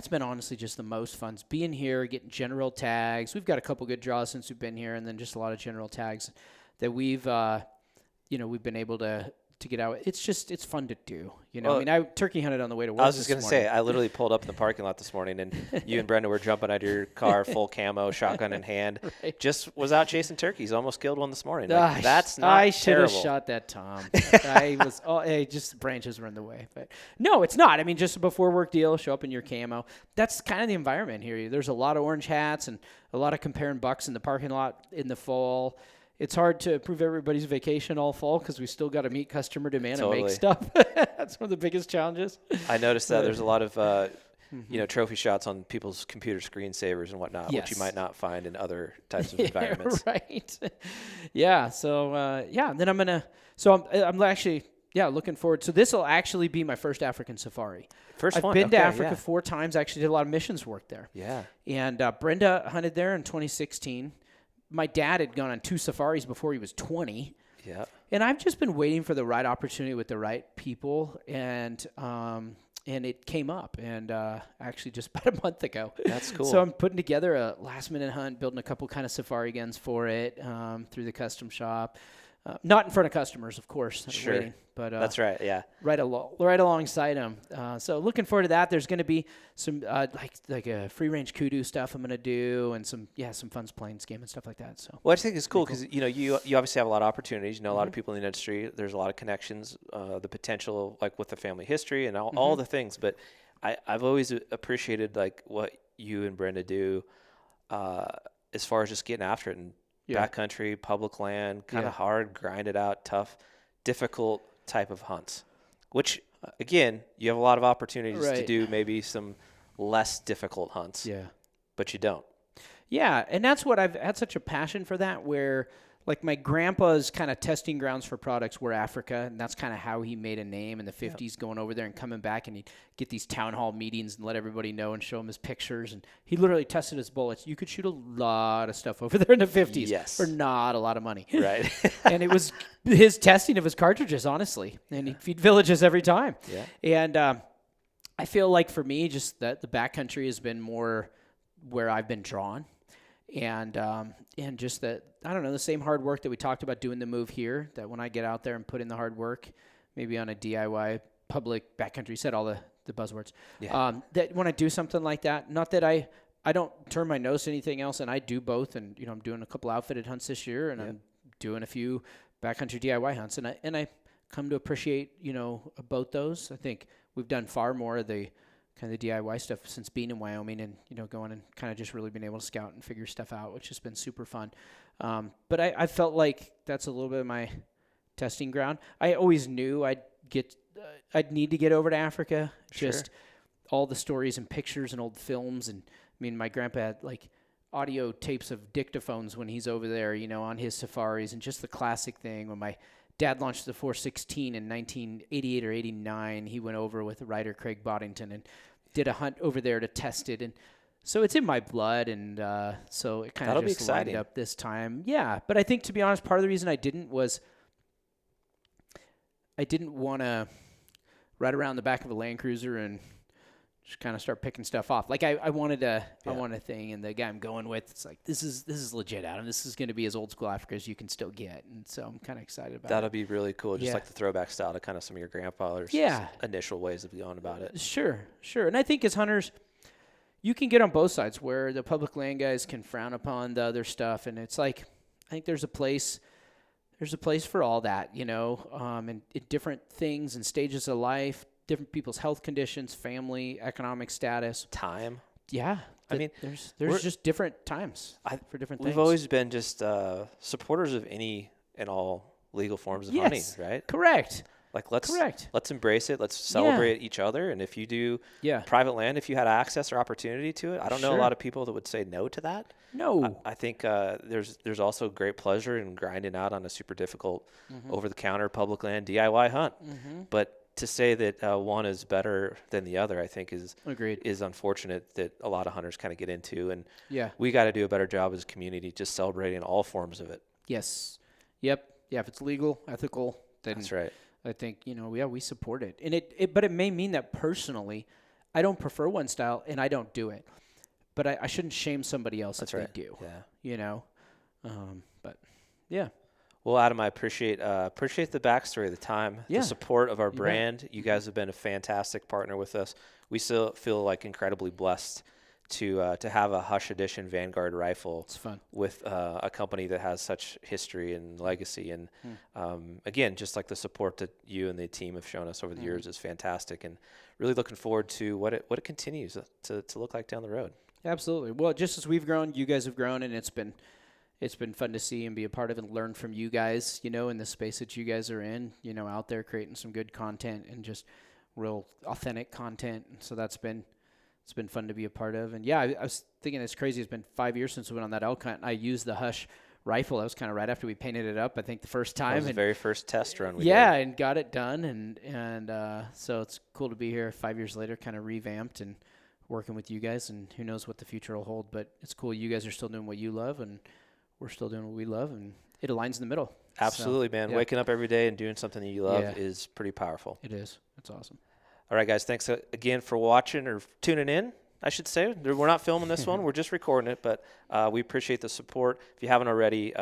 been honestly just the most fun. Being here, getting general tags. We've got a couple good draws since we've been here, and then just a lot of general tags that we've been able to to get out. It's fun to do. Well, I turkey hunted on the way to work. I was just going to say, I literally pulled up in the parking lot this morning, and you and Brenda were jumping out of your car, full camo, shotgun in hand. Right. Just was out chasing turkeys. Almost killed one this morning. Like, that's not I should terrible. have shot that Tom. Just branches were in the way. But no, it's not. Just a before work deal. Show up in your camo. That's kind of the environment here. There's a lot of orange hats and a lot of comparing bucks in the parking lot in the fall. It's hard to approve everybody's vacation all fall because we still got to meet customer demand and make stuff. That's one of the biggest challenges. I noticed that there's a lot of, trophy shots on people's computer screensavers and whatnot, which you might not find in other types of environments. Right. Yeah. So, and then I'm actually, looking forward. So this will actually be my first African safari. I've been to Africa 4 times. Actually did a lot of missions work there. Yeah. And Brenda hunted there in 2016. My dad had gone on 2 safaris before he was 20. Yeah. And I've just been waiting for the right opportunity with the right people, and it came up, and actually just about a month ago. That's cool. So I'm putting together a last-minute hunt, building a couple kind of safari guns for it through the custom shop. Not in front of customers, of course. Sure. Waiting, but that's right, yeah. Right alongside them. So looking forward to that. There's going to be some like a free-range kudu stuff I'm going to do, and some fun plains game and stuff like that. So. Well, I just think it's cool because you obviously have a lot of opportunities. You know a lot of people in the industry. There's a lot of connections, the potential like with the family history and all the things. But I've always appreciated like what you and Brenda do as far as just getting after it and backcountry, public land, kind of hard, grinded out, tough, difficult type of hunts, which again, you have a lot of opportunities to do maybe some less difficult hunts, but you don't. Yeah, and that's what I've had such a passion for that, where like my grandpa's kind of testing grounds for products were Africa, and that's kind of how he made a name in the 50s, going over there and coming back, and he'd get these town hall meetings and let everybody know and show them his pictures, and he literally tested his bullets. You could shoot a lot of stuff over there in the 50s for not a lot of money. Right. And it was his testing of his cartridges, honestly, and he'd feed villages every time. Yeah. And I feel like for me, just that the backcountry has been more where I've been drawn. And just that, I don't know, the same hard work that we talked about doing the move here, that when I get out there and put in the hard work, maybe on a DIY public backcountry, said all the buzzwords, that when I do something like that, not that I don't turn my nose to anything else, and I do both, and I'm doing a couple outfitted hunts this year, and I'm doing a few backcountry DIY hunts, and I come to appreciate, both those. I think we've done far more of the kind of the DIY stuff since being in Wyoming, and going and kind of just really been able to scout and figure stuff out, which has been super fun. But I felt like that's a little bit of my testing ground. I always knew I'd need to get over to Africa. Sure. Just all the stories and pictures and old films, and my grandpa had like audio tapes of dictaphones when he's over there, on his safaris, and just the classic thing when my dad launched the 416 in 1988 or 89. He went over with writer Craig Boddington and did a hunt over there to test it. And so it's in my blood. And so it kind of just lined up this time. Yeah. But I think, to be honest, part of the reason I didn't was I didn't want to ride around the back of a Land Cruiser and just kind of start picking stuff off. Like I wanted a thing, and the guy I'm going with, it's like, this is legit, Adam. This is going to be as old school Africa as you can still get. And so I'm kind of excited about it. That'll be really cool. Just like the throwback style to kind of some of your grandfather's initial ways of going about it. Sure. And I think as hunters, you can get on both sides, where the public land guys can frown upon the other stuff. And it's like, I think there's a place for all that, and different things and stages of life, different people's health conditions, family, economic status, time. Yeah, there's just different times for different things. We've always been just supporters of any and all legal forms of hunting, right? Correct. Like let's embrace it. Let's celebrate each other. And if you do private land, if you had access or opportunity to it, I don't know a lot of people that would say no to that. No. I think there's also great pleasure in grinding out on a super difficult over-the-counter public land DIY hunt. But to say that one is better than the other, I think is unfortunate that a lot of hunters kind of get into. And we got to do a better job as a community just celebrating all forms of it. Yes. Yep. Yeah. If it's legal, ethical, then that's right. I think, we support it. And but it may mean that personally, I don't prefer one style and I don't do it. But I shouldn't shame somebody else if they do. Yeah. But yeah. Well, Adam, I appreciate the backstory, the time, the support of our brand. You guys have been a fantastic partner with us. We still feel like incredibly blessed to have a Hush Edition Vanguard rifle. It's fun with a company that has such history and legacy. And again, just like the support that you and the team have shown us over the years is fantastic, and really looking forward to what it continues to look like down the road. Absolutely. Well, just as we've grown, you guys have grown, and it's been fun to see and be a part of and learn from you guys, you know, in the space that you guys are in, you know, out there creating some good content and just real authentic content. And so it's been fun to be a part of. And yeah, I was thinking it's crazy. It's been 5 years since we went on that elk hunt. I used the Hush rifle. That was kind of right after we painted it up, I think the first time. That was the very first test run we did. And got it done. And so it's cool to be here 5 years later, kind of revamped and working with you guys. And who knows what the future will hold. But it's cool. You guys are still doing what you love, and we're still doing what we love, and it aligns in the middle. Absolutely, man. Waking up every day and doing something that you love is pretty powerful. It is. It's awesome. All right, guys. Thanks again for watching or tuning in, I should say. We're not filming this one. We're just recording it, but we appreciate the support. If you haven't already,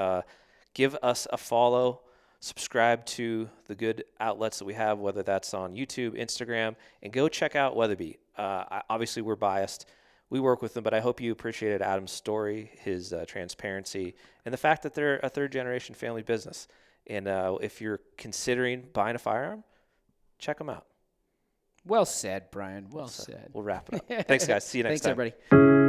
give us a follow. Subscribe to the good outlets that we have, whether that's on YouTube, Instagram, and go check out Wetherby. Obviously, we're biased. We work with them, but I hope you appreciated Adam's story, his transparency, and the fact that they're a third-generation family business. And if you're considering buying a firearm, check them out. Well said, Brian. Well said. We'll wrap it up. Thanks, guys. See you next time. Thanks, everybody.